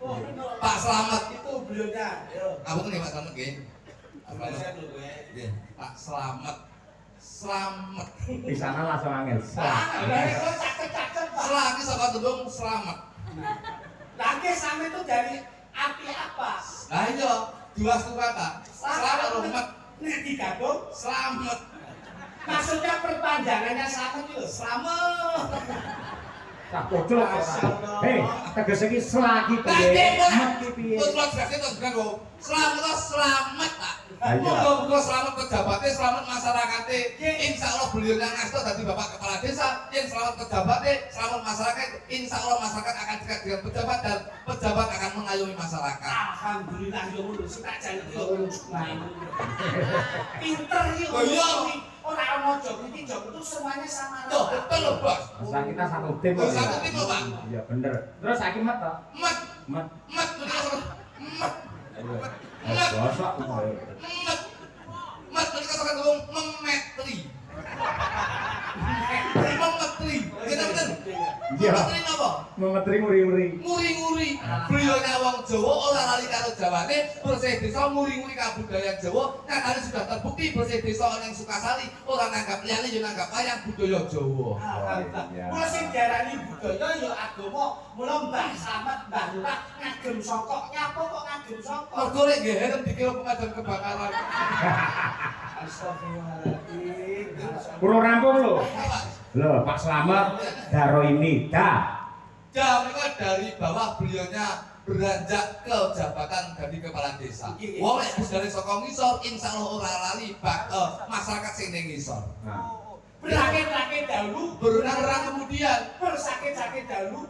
Oh, bener.
Pak Slamet.
Itu beliaunya. Yo.
Aku tuh nih Pak Slamet nggih.
Saya dulu ya.
Nggih, Pak Slamet. Slamet.
Di sana langsung angel.
Ah, dari kok cakep-cakep Pak.
Selagi saka tembung selamat.
Lagi sama itu dari arti apa?
Lah iya, dua suku kata. Selamat rumah.
Nek digabung,
Selamat.
maksudnya perpanjangannya selamat itu. Selamat.
Tak bocor kok. Hei, tegese iki selagi
Tadi
piye?
kok.
Mati piye?
Terus lo jelasnya terus kan kok. Selamat selamat Pak.
Ayo.
Muga-muga selamat pejabatnya, selamat masyarakatnya. Insya Allah beliau yang ngasto dari Bapak Kepala Desa, yang selamat pejabatnya, selamat masyarakat. Insya Allah masyarakat akan dekat dengan pejabat dan pejabat akan mengayomi masyarakat.
Alhamdulillah yo ngono sik tak jan iki yo. Pinter iki.
Oh, iya.
Ora ono jog iki jog itu semuanya sama
Tuh, betul loh Bos.
Masa kita satu tim.
Oh,
kok,
satu
ya?
tim loh, Pak.
Iya bener. Terus saiki mat to?
Mat,
Mat.
mat, mat,
Ayo. Gosok kowe.
mat, mat, tadi katakan ngomong memetri. Memetri, kita betul.
Iya.
Memetri apa?
Memetri nguri-nguri.
Nguri-nguri. Beliaunya wong Jawa ora lali karo Jawane, bersih desa nguri-nguri kabudayaan Jawa. Nyatane sudah terbukti bersih desa yang Sukasari ora nanggap liyane yo nanggap wayang budaya Jawa.
Alhamdulillah. Mula sing diarani budaya ya agama, mula Mbah Slamet, Mbah Lurah ngagem sangka. Nyapa kok ngagem sangka?
Mergo lek nggih helm dikira pemadam kebakaran.
Astagfirullahaladzim.
Kurang rampung lho.
Apa?
Loh, Pak Slamet daro ini dah.
Ya, mereka dari bawah beliaunya beranjak ke jabatan dari kepala desa. Wong lek wis dari saka ngisor, insyaallah ora lali masyarakat sing ning ngisor.
Nah,
Berakit-rakit dahulu,
Berenang-renang kemudian,
bersakit-sakit dahulu,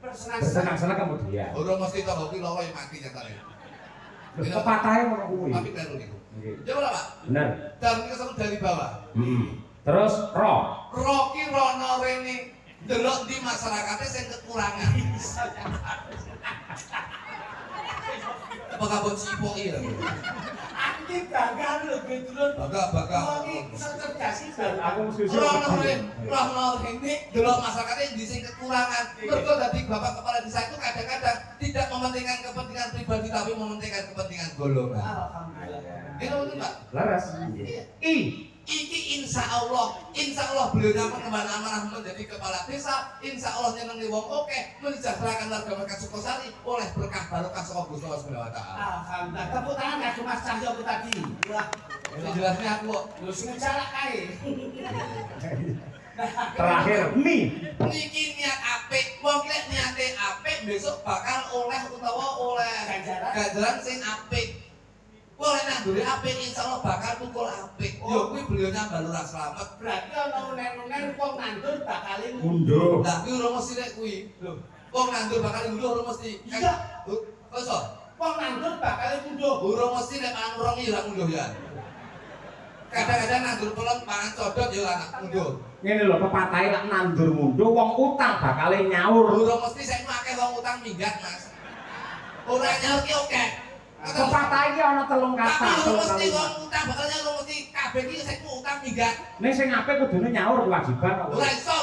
bersenang-senang.
bersenang-senang kemudian.
ora mesti tonggo ki loro yang mati nyatane.
Pepatahnya ngono kuwi.
Tapi kleru niku.
Nggih.
Coba Pak.
Bener.
Dan kita sama dari bawah.
Terus roh.
Rocky Rono Rene delok di masyarakatnya sing kekurangan. Apa kabut cipoki lho.
Aku ki bangga lho Gedrun.
Bangga.
Wong iki cerdas iki dan
Aku susu.
Rono Rene delok masyarakatnya di sing kekurangan. Mergo dadi bapak kepala desa itu kadang-kadang tidak mementingkan kepentingan pribadi tapi mementingkan kepentingan golongan.
alhamdulillah.
Ini betul Pak.
Laras. I.
Iki insya Allah beliau dapat kembali amanah menjadi kepala desa. Insya Allah nyenengi wong oke, mensejahterakan warga mereka Sukosari oleh berkah barokah saka Gusti Allah Subhanahu wa taala.
Alhamdulillah. Tepuk tangan kanggo Mas Cahyo ku tadi. Wah,
Ini jelasnya aku kok.
lho sing calak kae.
Terakhir mi.
Niki niat apik, wong lek niate apik besok bakal oleh utawa oleh ganjaran sing apik. Wong lek nanggure apik insyaallah bakal tukul apik. Yo kuwi beliaunya Mbak Lurah Slamet.
Berarti ana unen-unen wong nandur bakal
Unduh.
Lah kuwi ora mesti lek kuwi. Lho, wong nandur bakal ngunduh ora mesti.
Iya.
Kok iso?
wong nandur bakal munduh.
Ora mesti lek mangan urung ya ngunduh ya. Kadang-kadang nandur pelem pangan codot ya anak ngunduh.
Ngene lho pepatahe lek nandur munduh wong utang bakale nyaur.
Ora mesti sing akeh wong utang minggat, Mas. Ora nyaur ki oke.
Pepatah iki ana telung kata.
Tapi ora
telung
mesti
kalimat.
wong utang bakal nyaur ora mesti kabeh iki sing utang minggat.
Ning sing apik kudune nyaur kewajiban kok.
Ora iso.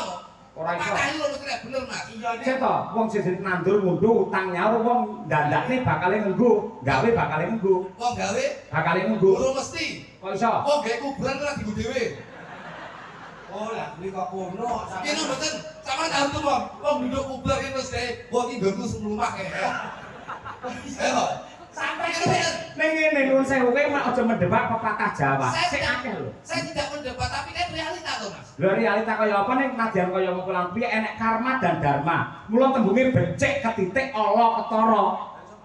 Ora iso.
Patahe ora mesti lek bener, Mas.
Iya nek
Cek to, wong sing nandur munduh utang nyaur wong dandakne bakale ngenggo, gawe bakale ngenggo,
Wong gawe
bakale ngenggo.
ora mesti.
Kok iso?
Wong gawe kuburan ora dienggo dhewe.
oh lah kuwi kok kono
Kene mboten sama tahu tuh, Wong. Wong duduk kuburan iki terus gawe wong iki nggo semlumah kae. Ayo.
sampai
Ning ngene nuwun sewu kowe mak aja mendebat pepatah Jawa. Sing akeh lho.
Saya tidak mendebat tapi kan realita tuh, Mas.
Lho realita kaya apa ning nadyan kaya mengkulang piye enek karma dan dharma. Mula tembunge becik ketitik ala ketara.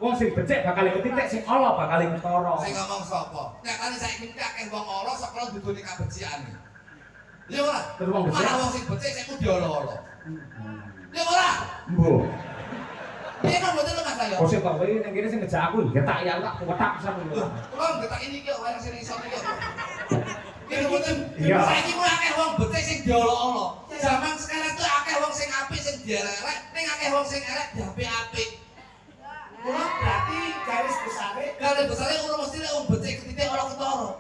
Wong sing becik bakal ketitik, sing ala bakal ketara.
Sing ngomong sapa? Nyatane saiki iki akeh wong ala sakra dudune kabecikan. Ya ora?
Terus wong becik.
Malah wong sing becik sik kudu ala-ala. Ya ora?
Mbok.
Piye kok mboten Mas Ayo?
Kok sing kok kowe ning kene sing ngejak aku, getak ya tak wetak pisan lho.
Kula ngetak ini iki ora sing iso iki. Iki mboten.
Iya.
Saiki ku akeh wong becik sing diolo-olo. Zaman sekarang tuh akeh wong sing apik sing dielek, ning akeh wong sing elek diapik-apik.
Kula berarti garis besare
Ora mesti nek wong becik ketitik ora ketara.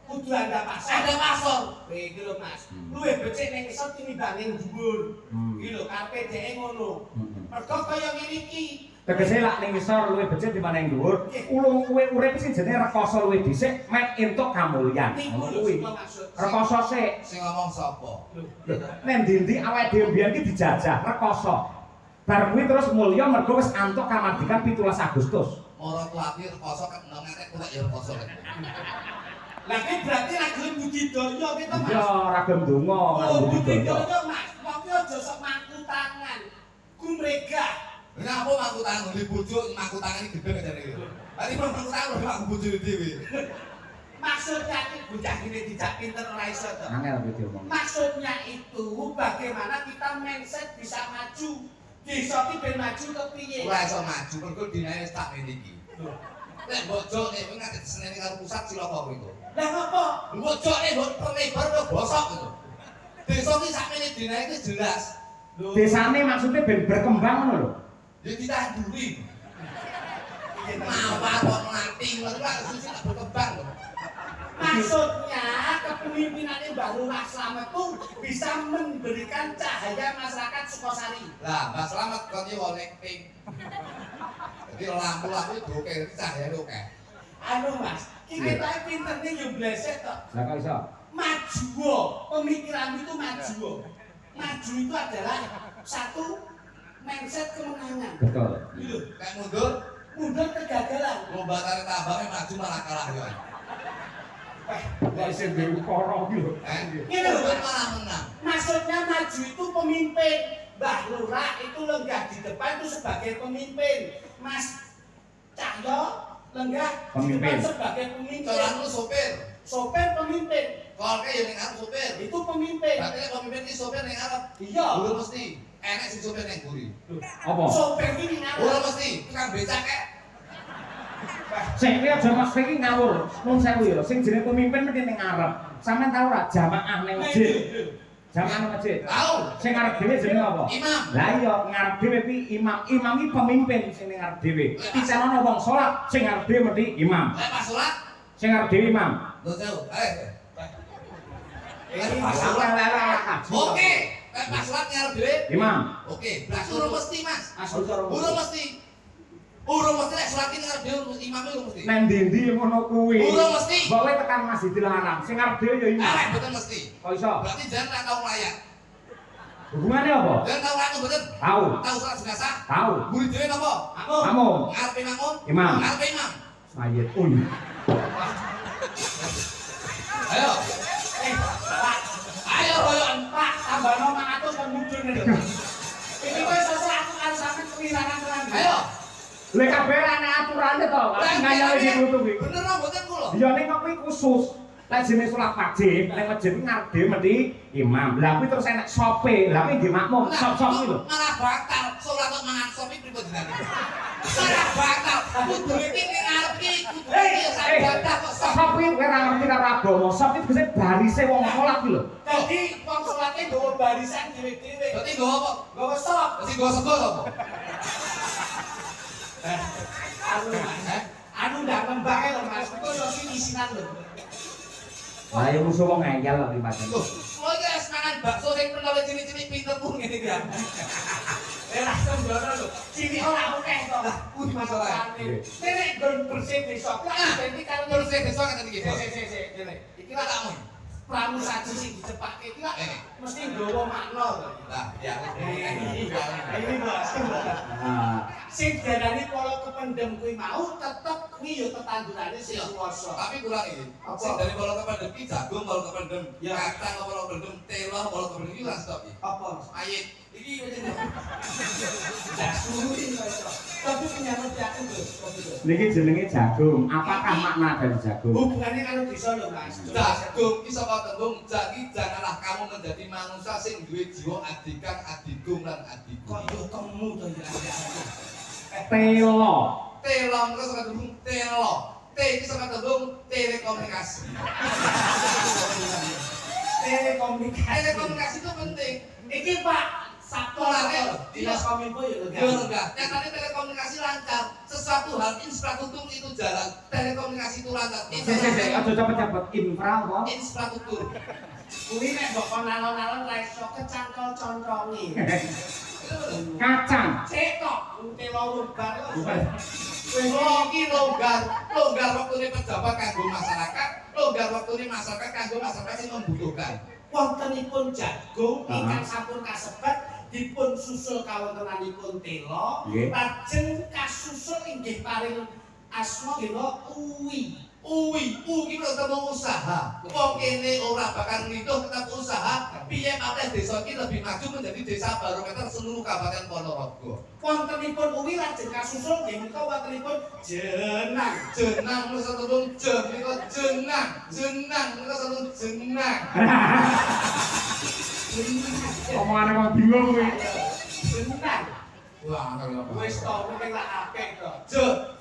kudu ada pasar.
Ada pasar.
Iki lho Mas. Luwih becik ning isor tinimbang ning dhuwur. Iki lho karepe dheke ngono. Mergo kaya ngene iki.
Tegese lak ning isor luwih becik dibanding ning dhuwur. Ulung kowe urip sing jenenge rekoso luwih dhisik mek entuk kamulyan.
Niku
Ngono
lho
kuwi.
sing maksud.
Rekoso sik.
Sing ngomong sapa?
Nek ndi-ndi awake dhewe mbiyen ki dijajah rekoso. Bar kuwi terus mulya mergo wis antuk kamardikan 17 Agustus.
Ora kuwatir rekoso kek nang nek kok ya rekoso.
Lah iki berarti ra gelem budidaya kita Mas.
Ya ragam donga karo
Oh,
budidaya.
budidaya Mas. Wong ki aja sok mangku tangan. Gumregah.
Kenapa mangku tangan di bojo mangku tangan iki gedhe jare. Tadi mangku tangan lho mangku bojo dhewe.
Maksudnya iki bocah ini dijak pinter ora iso to.
Angel kuwi diomong.
Maksudnya itu bagaimana kita mindset bisa maju. Desa iki ben maju kepiye?
Ora iso maju mergo dinae wis tak ngene iki. Nek bojo nek kuwi ngadeg senene karo pusat Cilaka kuwi.
Lah ngopo?
Bojo nek mbok perlebar kok bosok gitu. Desa iki sakmene dinae iki jelas.
Desane maksudnya ben berkembang ngono lho.
Ya ditanduri. Mawar kok mati ngono kan susi tak berkembang lho.
Maksudnya kepemimpinannya Mbak Lurah Slamet itu bisa memberikan cahaya masyarakat Sukosari.
Lah, Mbak Slamet kon iki wong pink. Jadi lampu-lampu doke cahayane oke.
Anu Mas, kita pinternya yo bleset kok.
Lah kok iso?
Maju, pemikiran itu maju. Maju itu adalah satu mindset kemenangan.
Betul.
Gitu.
Nek mundur,
Mundur kegagalan.
lomba tarik tambangnya maju malah kalah ya.
Lah sing dhewe ukara iki lho.
Gitu lho.
Malah menang.
Maksudnya maju itu pemimpin. Mbah Lurah itu lenggah di depan itu sebagai pemimpin. Mas Cahyo lenggah di
Pemimpin.
depan sebagai pemimpin.
Coran lu sopir.
Sopir pemimpin.
Kolke ya ning arep sopir.
Itu pemimpin.
Berarti nek pemimpin iki sopir ning arep.
Iya.
Ora mesti. Enek sing sopir ning mburi.
Apa?
Sopir ini
Ora
ngaruh.
mesti. Tukang becak kek.
Sing iki aja Mas iki ngawur. Nun sewu ya, sing jenenge pemimpin mesti ning ngarep. Sampeyan tau ora jamaah ning masjid? Jamaah ning masjid.
Tahu.
Sing ngarep dhewe jenenge apa?
Imam.
Lah iya, ngarep dhewe kuwi imam. Imam iki pemimpin sing ning ngarep dhewe. Pisanane wong salat, sing ngarep dhewe mesti imam.
Lek pas salat,
Sing ngarep dhewe imam.
lho jauh.
Ini
Oke. Lek pas salat ngarep dhewe.
Imam.
Oke, berarti ora mesti, Mas.
Asal cara
Ora mesti. Ora mesti nek salat iki ngarep dhewe imame ora mesti.
nang ndi-ndi ngono kuwi.
Ora mesti.
Mbok kowe tekan Masjidil Haram, sing ngarep dhewe ya imam.
Ah, mboten mesti.
Kok iso?
Berarti jangan tak tau nglayak.
Hubungannya apa?
Jangan tau nglayak mboten.
Tahu.
Tahu salat jenazah.
Tahu.
Murid dhewe napa?
Kamu.
Ngarepe makmum?
Imam.
Ngarepe imam.
Mayit. Uy.
Ayo.
Pak,
Ayo royokan.
Pak, tambah 900 kan mudun lho. Ini kok sosok aku harus sampe kewirangan tenan.
Ayo.
Lek kabeh ana aturane to, ngayale ditutupi.
Bener apa mboten kula?
Ya ning kok kuwi khusus. Lek jenenge salat wajib, ning masjid kuwi ngarep dhewe mesti imam. Lah kuwi terus enek sope. Lah kuwi nggih makmum, sop-sop kuwi lho.
Malah batal. Salat kok mangan sop iki pripun jenenge? Malah batal. Kudu iki ning arep iki kudu iki sak batal kok sop.
Sop kuwi kowe ora ngerti karo agama. Sop iki tegese barise wong salat kuwi lho.
Jadi wong salate nggawa barisan dhewe-dhewe.
Berarti nggo apa?
Nggawa sop.
Berarti nggo sego apa?
Anu ndak ngembang lho Mas. Kok yo isinan lho.
Lah ya musuh wong ngeyel lho pancen.
Loh, kowe iki wis mangan bakso sing penawa cilik-cilik pinter pun ngene iki ya.
Lah sembrono lho. Sini ora akeh to.
Kuwi masalah.
Nek gon bersih besok lah dadi karo
Bersih desa ngene iki.
sik ngene. Iki lah tak mau. Pramusaji sing dicepake iki lah mesti nggawa makna to.
Lah, ya.
Ini Mas.
Ah,
Sing diarani pola kependem kuwi mau tetep kuwi yo tetandurane sing kuwasa.
Tapi kurang iki.
Apa?
Sing dari pola kependem iki jagung, pola kependem
Ya.
kacang, pola kependem telo, pola kependem iki lah stop iki.
Apa?
Ayit.
Iki jasurin kok. Tapi punya ngerti aku lho.
Niki jenenge jagung. Apakah makna dari jagung?
Hubungannya karo desa lho, Mas.
Jagung ki saka tembung jagi janganlah kamu menjadi manusia sing duwe jiwa adikan adigung lan adiku.
Kok yo temu to ya.
Telo.
Telo niku saka tembung telo. T iki saka tembung telekomunikasi. Telekomunikasi itu penting.
Iki Pak, Satpol Dinas Kominfo ya lho.
Ya enggak, nyatanya telekomunikasi lancar. Sesuatu hal infrastruktur itu jalan, telekomunikasi itu lancar.
Aja cepet-cepet infra apa?
Infrastruktur.
Kuwi nek mbok kon alon-alon ra iso kecantol-contongi.
Kacang.
Cek kok telo longgar kok.
Wong iki longgar waktune pejabat kanggo masyarakat, longgar waktune masyarakat kanggo masyarakat sing membutuhkan.
Wontenipun jagung ingkang sampun kasebat dipun susul kawontenanipun telo, lajeng kasusul inggih paring asma kira uwi.
Uwi ki ketemu usaha. Wong kene ora bakal ngiduh tetap usaha. Piye maneh desa iki lebih maju menjadi desa barometer seluruh Kabupaten Ponorogo.
Wontenipun uwi lajeng kasusul nggih menika wontenipun jenang.
Jenang menika tembung jen menika jenang. Jenang menika tembung jenang.
Omongane wong bingung kuwi.
Jenang.
Wah,
Wis to mung lak akeh to.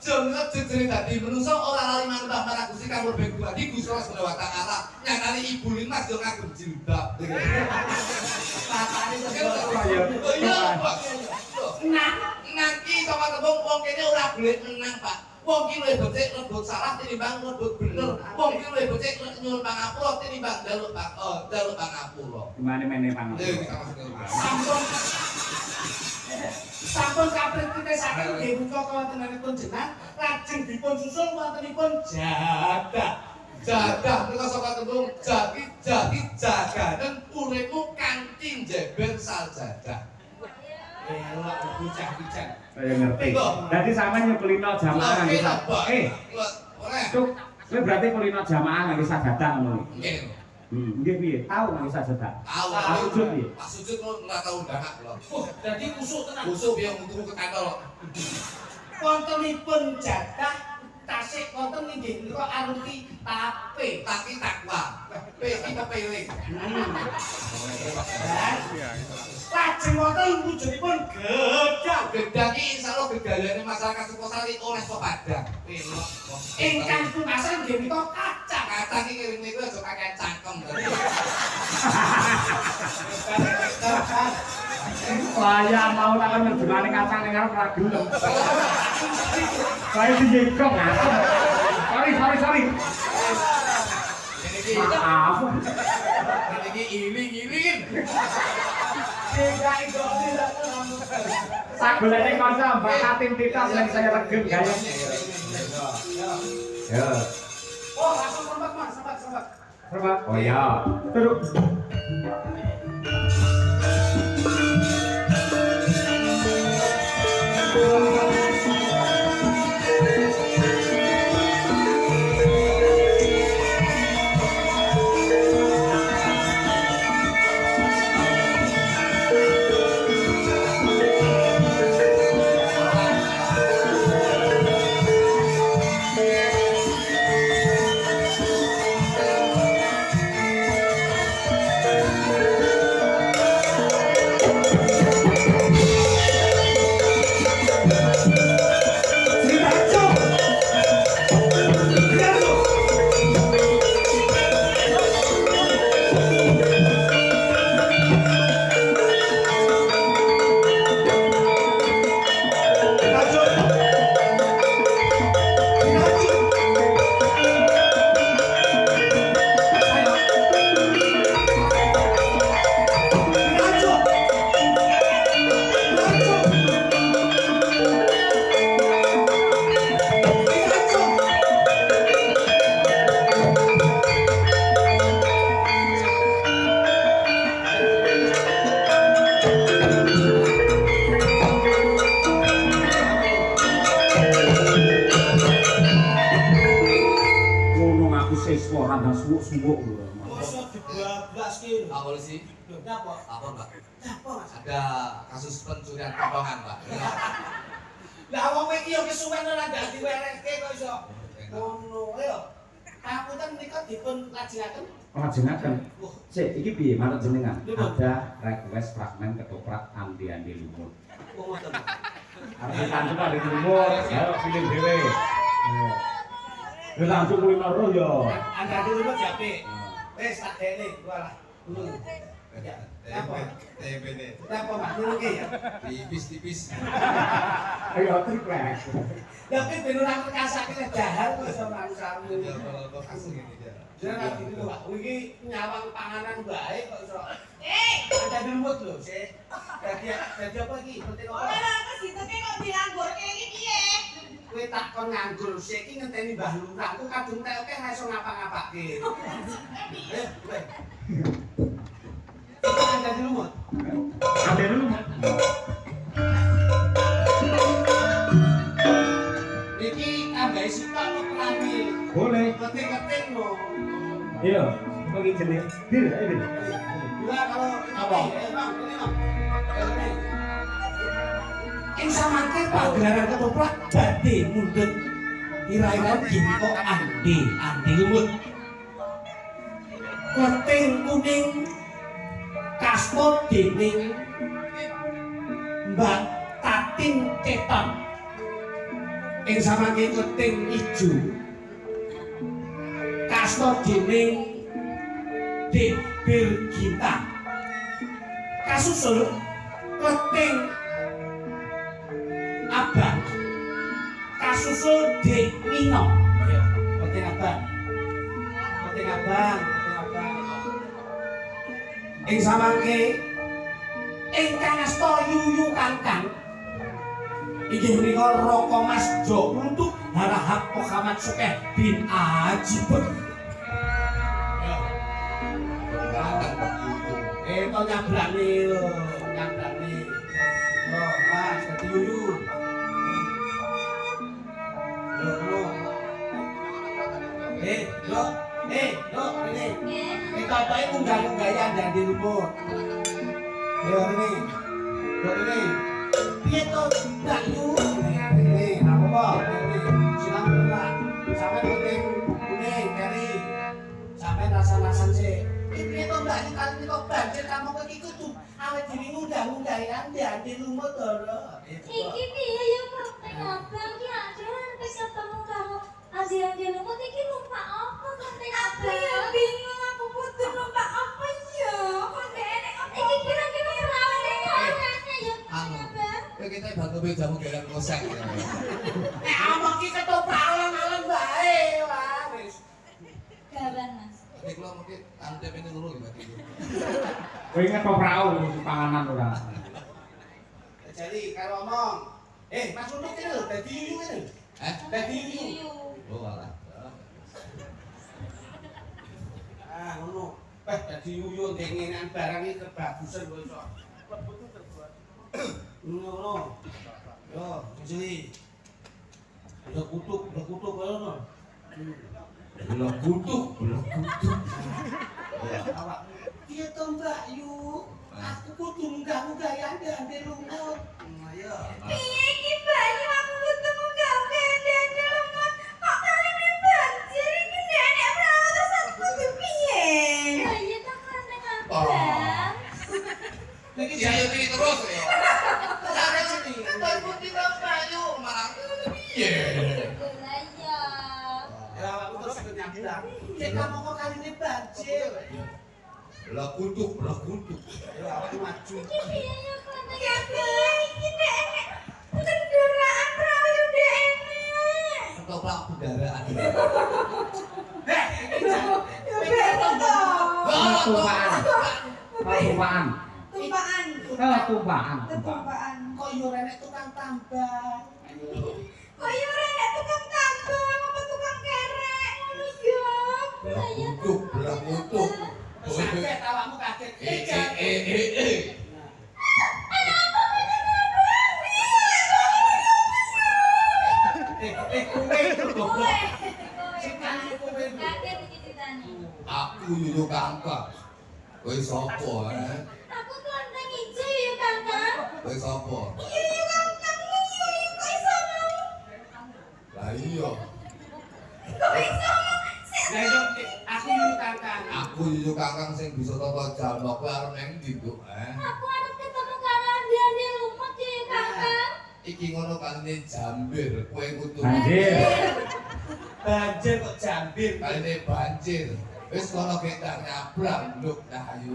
Jem jenenge dadi menungso ora lali manembah marang Gusti kang lebih kuwati Gusti Allah Subhanahu wa taala. Nyatane ibu limas yo ngagem jilbab.
Patane
Nang ki saka tembung wong kene ora golek menang, Pak. Wong ki luwih becik rebut salah tinimbang rebut bener. Wong ki luwih becik nyuwun pangapura tinimbang njaluk pangapura.
Gimana meneh pangapura?
Sampun kaprit kita saking nggih muka kawontenanipun jenang lajeng dipun susul wontenipun jadah.
Jadah menika saka tembung jati jaganen uripmu kanthi njebel saljadah.
Elok bocah-bocah.
Saya ngerti. Dadi sampean nyepelino jamaah nganggo sajadah.
Oleh.
Cuk, kowe berarti kulino jamaah nganggo sajadah ngono.
Nggih.
Nggih piye? Tahu nganggo sajadah.
Tahu.
Pas sujud piye?
Pas sujud ora tau ndangak kula.
Dadi kusuk tenan.
Busuk piye metu ketantol.
Wontenipun jadah tasik wonten inggih menika arupi tape.
Tapi takwa. P iki kepiling.
Lajeng wonten wujudipun gedang.
Gedang iki insyaallah gedayane masyarakat Suposari oleh Padang.
Ingkang pungkasan nggih menika kacang.
Kacang iki kirim niku aja kakek cangkem.
Wah, ya mau tak nerjemane kacang ning arep ora gelem. Kae dijegok ngaten. Sorry. Maaf.
Ini iling-ilingin.
Sak goleke kanca bakat tim titas yang saya regem gaya. Ya.
Oh, langsung sempat Mas, sempat.
Serba. Oh ya. Duduk.
Bosok debal bablas ki.
Pak polisi,
Lho, nyapa?
lapor Pak.
Nyapa Mas?
Ada kasus pencurian potongan Pak.
Lah wong iki yo kesuwen ora ndak diwereske kok iso. Ngono yo. Aku kan menika dipun lajengaken.
Lajengaken. Sik, iki piye manut jenengan?
Pripun?
Ada request fragmen ketoprak andi-andi lumut.
Oh ngoten.
Arep ditantu andi lumut. Ayo pilih dhewe. Ayo. Wis langsung kulino ro yo.
Anda dulu jape. Wis tak dene walah. Ya. Apa?
TBD.
Apa Mas dulu ki ya?
Tipis-tipis.
Ayo triplek.
Tapi ben ora kerkasake dahar kok iso manusamu.
Kalau kasus ini dia.
Jangan gitu lho, Pak. Iki nyawang panganan bae kok iso. Ada lumut lho, sik. Dadi apa iki? Penting apa?
Ora terus diteke kok dilanggur kayak iki piye?
Kowe takon nganggur sik iki ngenteni Mbah Lurah. Ku kadung teoke ra iso ngapa-ngapake. Ayo, kowe. Ada lumut.
Andi lumut.
Iki tambahi sitok kok kelambi.
Boleh.
Keting-keting lho.
Iya, bagi jenis. Bir, ayo bir.
Gua kalau
Apa?
Bang, ini Bang. Ini. Ing samangke pagelaran ketoprak badhe mundhut ira-ira ginto andi lumut. Keting kuning kasmot dening Mbak Tatin Ceton. Ing samangke keting ijo kasmot dening Dik Birgita. Kasusul keting abang. Kasusul Dik Nino. Ayo, keting abang. Keting abang, keting abang. Ing samangke ingkang asta yuyu kangkang. Inggih menika Raka Mas Jo untuk Harahap Muhammad Sukeh bin Ajibut. To nyabrani lho, nyabrani. Yo, Mas, dadi yuyu. Yo, lho. Lho, ini. Kita apa itu unggah-unggahan dadi lumut. Yo, ini. Yo, ini. Piye to, Mbak Yu? Ini, apa? Ini, silang bunga. Sampai penting kuning, keri. Sampai rasa-rasan sih. Piye to Mbak Yu kali ini kok banjir kamu kok iki kudu awet dhewe ngundang-undahan andi lumut lho.
Iki piye ya kok abang ki aduh wis ketemu karo andi-andi lumut iki numpak apa konten abang? Aku ya bingung aku kudu numpak apa ya? Kok enek apa? Iki kira-kira rawane aneh ya
Anu.
abang.
Kowe kita bantu be jamu gelang kosek.
Nek among ki ketoprak alon-alon bae wah wis.
Gawan Mas.
Nek kula mungkin antep ini luru berarti.
Kowe inget koprau panganan ora.
Jadi karo omong, Mas Unuk kene lho dadi yuyu kene. Dadi yuyu.
Yuyu.
Oh alah.
Ah ngono. Dadi yuyu ngengenan barang iki kebagusan kok iso. Ngono. Yo, jadi. Blok kutuk ngono. Blok kutuk. Awak. Piye to Mbak Yu? Aku kudu munggah-munggah ya ande lumut. Ayo.
Piye iki bayi aku ketemu gawe andi-andi lumut. Kok kali ini banjir iki nenek perahu terus aku kudu piye? Oh iya tak konten abang.
Niki
Ya yo iki terus ya.
Sare sini.
Kowe putih to Bayu, marang piye?
Lah iya.
Ya aku terus nyabrak. Cek kamu kok kali ini banjir.
Blok kutuk.
Ya awak maju.
Iki piye ya konten abang? Iki nenek kendaraan perahu yo nenek.
Ketoprak kendaraan.
Iki jan.
Tumpaan.
Tumpaan.
Kok yo renek tukang tambang.
Kok yo renek tukang tambang apa tukang kerek ngono ya? Lah iya
Blok kutuk.
Kaget awakmu kaget.
Kaget iki ceritane.
Aku yuyu kangkang. Kowe sapa?
Aku kelenteng ijo ya Kakang.
Kowe sapa?
Iya ya Kakang, iya kok iso mau?
Lah iya,
Kok iso mau?
Lah yo aku yo kakang.
aku yuyu kakang sing bisa tata jamak kowe arep nang ndi, Nduk?
Aku arep ketemu karo andi-andi lumut ya Kakang.
Iki ngono kaline jambir, kowe kudu
Banjir kok jambir.
kaline banjir. Wis kono gendang nyabrang, Nduk. Nah ayo.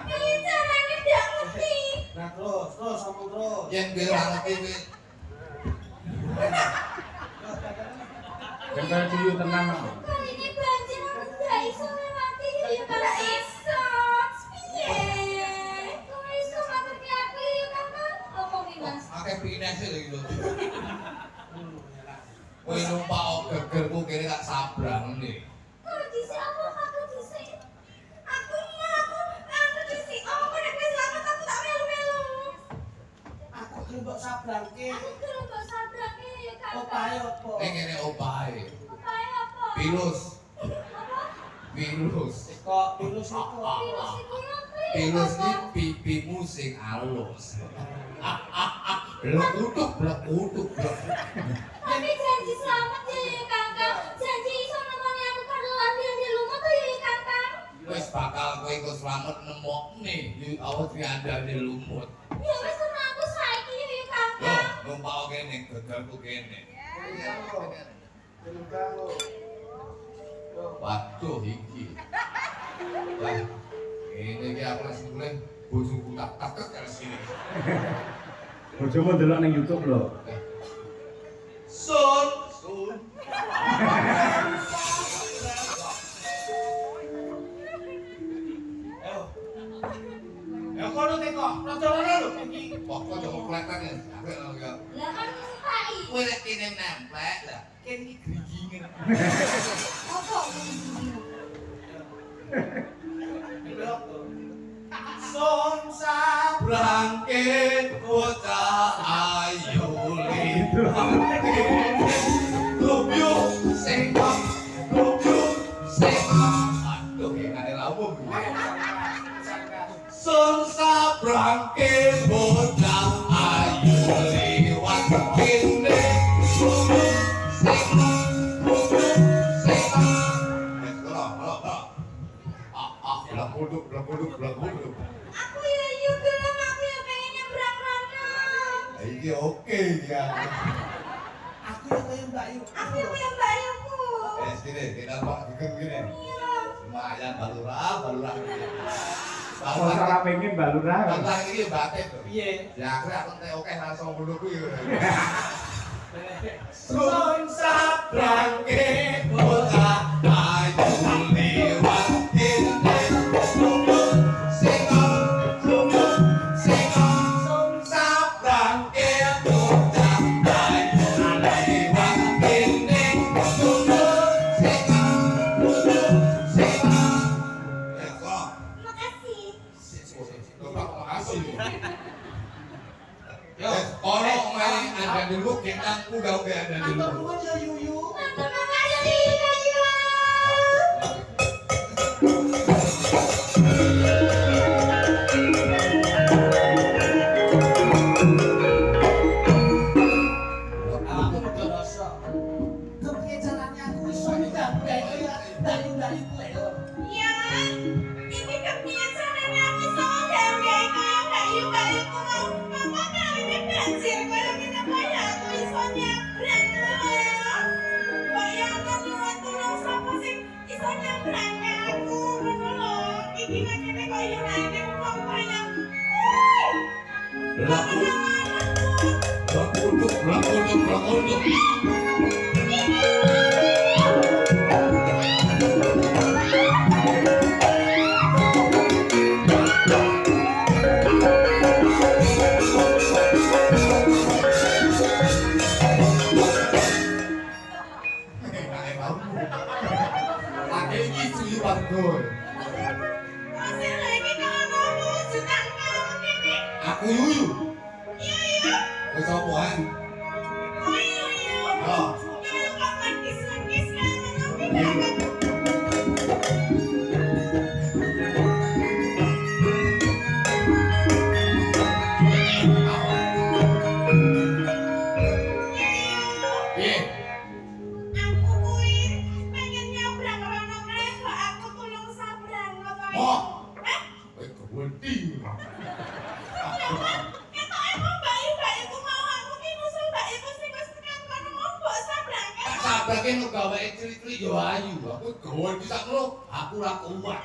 Ini caranya ndak ngerti.
Nah terus sambung terus.
Yen kowe ora ngerti kowe
Jangan ciyu tenang.
Kali ini banjir aku ndak iso lewati ya Kakang. Iso. Piye? Kok iso ngaturke aku ya Kakang? Apa ki Mas?
akeh pinese lho iki lho. Kowe numpak gegerku kene tak sabrang nih.
Kok dhisik apa aku dhisik? Aku dhisik. Apa nek wis selamat aku tak melu-melu.
Aku kelembok sabrangke.
Aku gelem mbok sabrake ya Kakang.
Opahe opo?
Ning kene opahe.
Opahe apa?
Pilus,
Apa?
pilus.
Kok pilus iku?
Virus iku apa ya?
Pilus iki
Kakang?
pipimu sing alus. Blekutuk, blekutuk, blekutuk.
Tapi janji selamat ya Kakang. Janji iso nemoni aku karo andi-andi lumut to ya Kakang.
Wis bakal kowe engko slamet nemokne yu awet diandane lumut.
Ya wis kono aku saiki ya
Yo,
Kakang.
numpak kene gegerku kene. Waduh iki. Lah, ini iki aku wis mulai bojoku tak takek karo sini.
Bojomu ndelok ning YouTube lho.
Sun.
Ayo. Ya kono teko, rada ora lho iki.
Pokok joko kletek ya. Aku ya.
Lah kan saiki.
Kowe lek kene nempel lah. Kene iki grigingen.
Apa?
Blok to. Son sabrangke
Bocah ayu Lubyu sing lubyu sing aduh kene lawuh sun sabrangke bocah ayu liwat kene lubyu sing blak-bluk
Aku ya gelem aku ya pengen nyebrang rono.
iki oke ya.
aku ya kaya Mbak Yu.
Aku ya Mbak Yuku.
Sini, kita pak dikit begini.
Iya.
Lumayan balurah.
Kalau ora pengen balurah.
Tentang ini batin tuh.
Piye?
Ya akhirnya aku teh oke langsung bulu kuwi.
Son sabrangke
Bocah ayu liwat kene sing sabrangke bocah ayu liwat kene
Makasih.
Yo, kono omahe ada dulu ketangku gak oke ada dulu.
Atau nuwun ya Yuyu.
Terima kasih Kayu.
Aku udah rasa. Kepiye caranya aku iso nyambung kaya dayu-dayu kuwi lho.
Ya, ini kebiasaan aku sama gawe kayu mau. Mama kali ini banjir kaya kita kaya aku iso nyebrang lho. Bayangan tulung sapa sing iso nyebrang aku ngono lho. Iki nek kene kaya rene wong kaya.
Blakunduk. Pakai iki suyu pargol.
Masih lagi kalau mau jutaan kamu ini.
Aku yuyu.
Iya.
Wis apa ae?
Oh iya.
Yo.
Iya kapan kis-kis kan.
wedi.
Ketok emang bayi-bayi ku mau aku ki nusul bayi ku sing wis tekan kono mau mbok sabrake.
Tak sabrake no gawe cili-cili yo ayu. Aku gawe bisa ngono, aku ora kuat.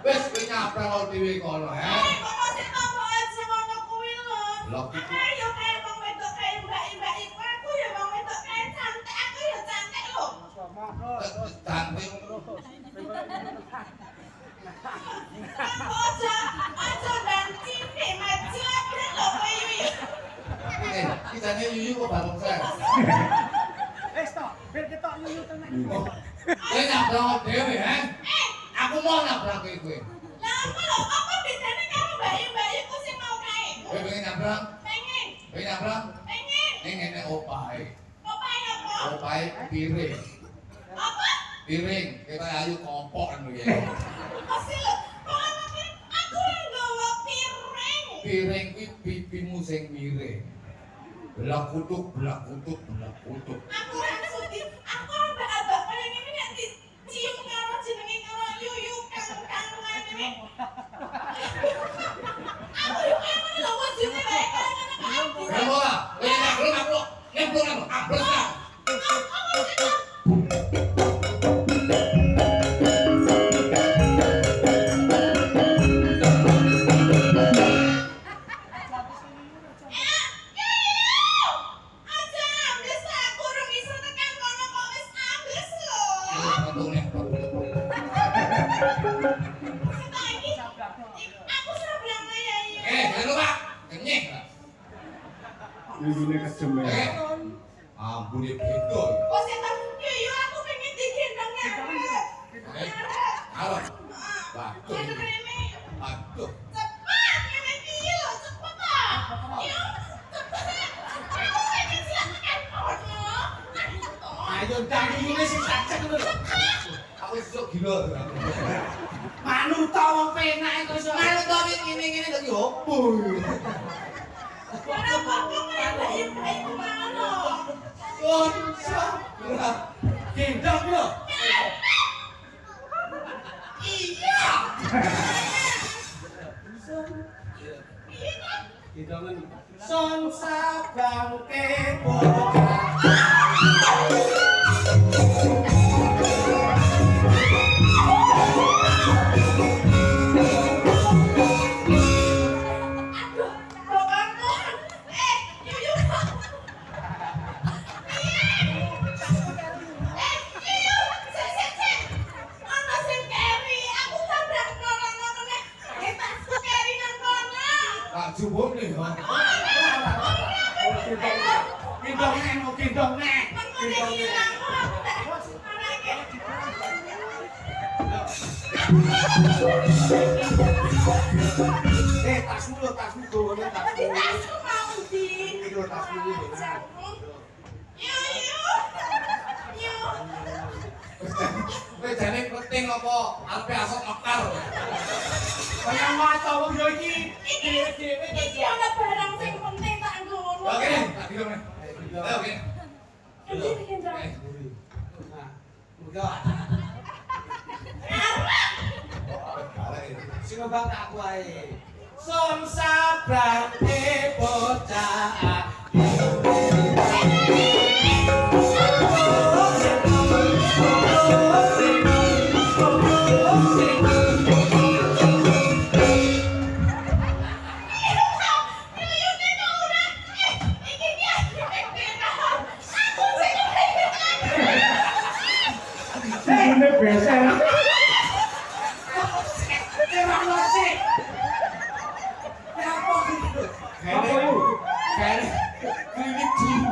Wis kowe nyabrang dhewe kono, he.
Kok sing apa aja ngono kuwi lho.
Lho iki
Ayo kae wong wedok kae mbak-mbak iku aku ya wong wedok kae cantik aku ya cantik lho.
cantik.
Aja banci nek maju abrek lho kowe yuyu.
Kitane yuyu kok bareng saya.
Wis to, biar ketok yuyu tenan.
Kowe nyabrang dhewe, he. Aku mau nabrak kowe.
Lah apa bedane karo bayi-bayi ku sing mau kae?
Kowe pengen nyabrang?
Pengen.
Kowe nyabrang?
Pengen.
Ning ngene opahe.
Opahe apa?
Opahe piring.
Apa?
Piring, kita ayu kompok ngono ya.
Masih lho. Aku yang nggawa piring.
Piring kuwi pipimu sing miring. Belak kutuk, belak kutuk, belak kutuk.
Aku ora sudi. Aku ambak-ambak kaya ngene nek dicium karo jenenge karo yuyu kang ngene. Aku yo kaya ngono lho wujune wae kaya ngene aku.
Kamu lah, kowe nyabrang aku, nyemplung aku, abrek lah.
Yuyune kejem ya.
Ampun ya beda.
Oh, setan yuyu aku pengen digendong nyarep.
Halo. Waduh.
Gendong rene.
Aduh.
Cepat, ngene iki lho, cepet ah. Yo, cepet. Aku pengen siap tekan kono.
Ayo ndang yuyune sing sacek lho.
Aku iso gila.
Manut ta wong penak iku iso.
Manut ta ngene-ngene lagi opo?
Ora apa-apa kaya bayi-bayi ngono.
Gendong lho.
Iya.
Gendongan. Son sabangke bocah.
Aduh, bapakku. Yuyu. Yuyu, sik. Ana sing keri, aku tabrak ngono-ngono nek. Tasku keri nang kono.
Tak jubuk nih.
Gendong nek, gendong nek.
Gendong nek.
Tasmu lho, tasmu gowane tasmu.
Tasku mau di.
Iki lho tasmu iki.
Yuyu.
Kowe jane penting apa arepe asok mekar.
Kaya maca wong yo iki.
Iki ana barang sing penting tak ngono.
Oke, tak dilem. Ayo oke.
Iki gendong.
Nah, muga. Sing ngobang tak aku ae. Son sabrange bocah.
Yuyune beser.
Apa iku?
Apa iku?
Klinik jiwa.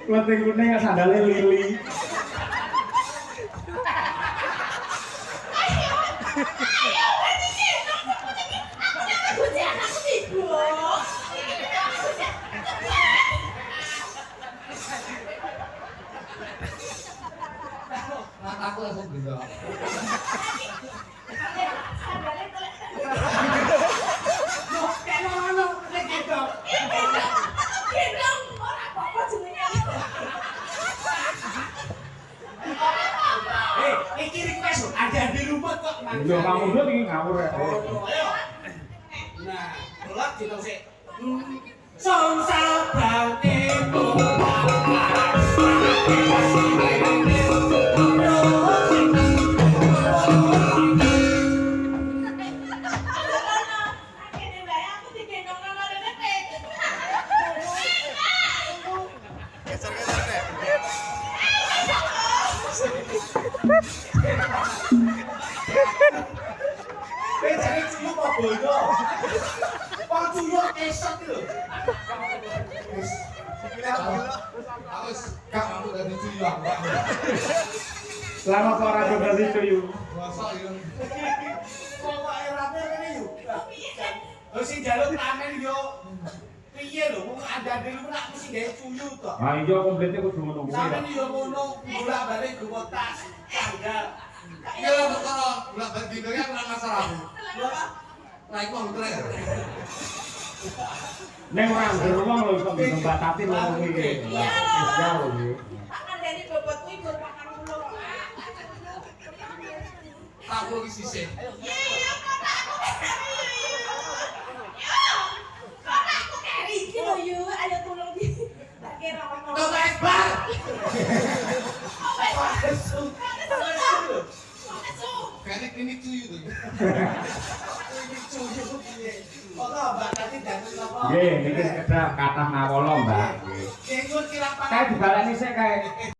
Klothing kuning sandale lili.
Mataku langsung belok.
Iki request lho, ada di rumah kok.
Yo kamu dulu iki ngawur ya.
Ayo. Nah, belak gitu sih. Song sabang jadi cuyu apa boyo? Wong cuyu esok lho.
Aku gak mampu dadi cuyu aku.
Selama kok ora coba sih cuyu.
Mosok yo.
Pokoke rame ngene yo. Lho sing njaluk ramen yo. Piye lho wong andane lu nak mesti gawe cuyu to.
Ah iya komplitnya kudu ngono kuwi.
Sampeyan yo ngono bolak-balik gowo tas tanggal.
Iya perkara bolak-balik dino ya ora masalah. Lah iku betul ya.
Ning ora ngger wong lho iso mbatati ngono iki.
Iya.
Iya lho iki.
Andane bobot kuwi gur makan kula.
Tak perlu iki sisih.
Iya, kotakku keri iki lho yu, ayo tulung iki. Tak kira ono.
Kok wis bar.
Kayak ini cuyu tuh.
Ini cuyu piye? Kok Mbak tadi dangu napa?
Nggih, niki sekedar kathah ngawala, Mbak. Nggih.
Jengur kira
Kae dibalani sik kae.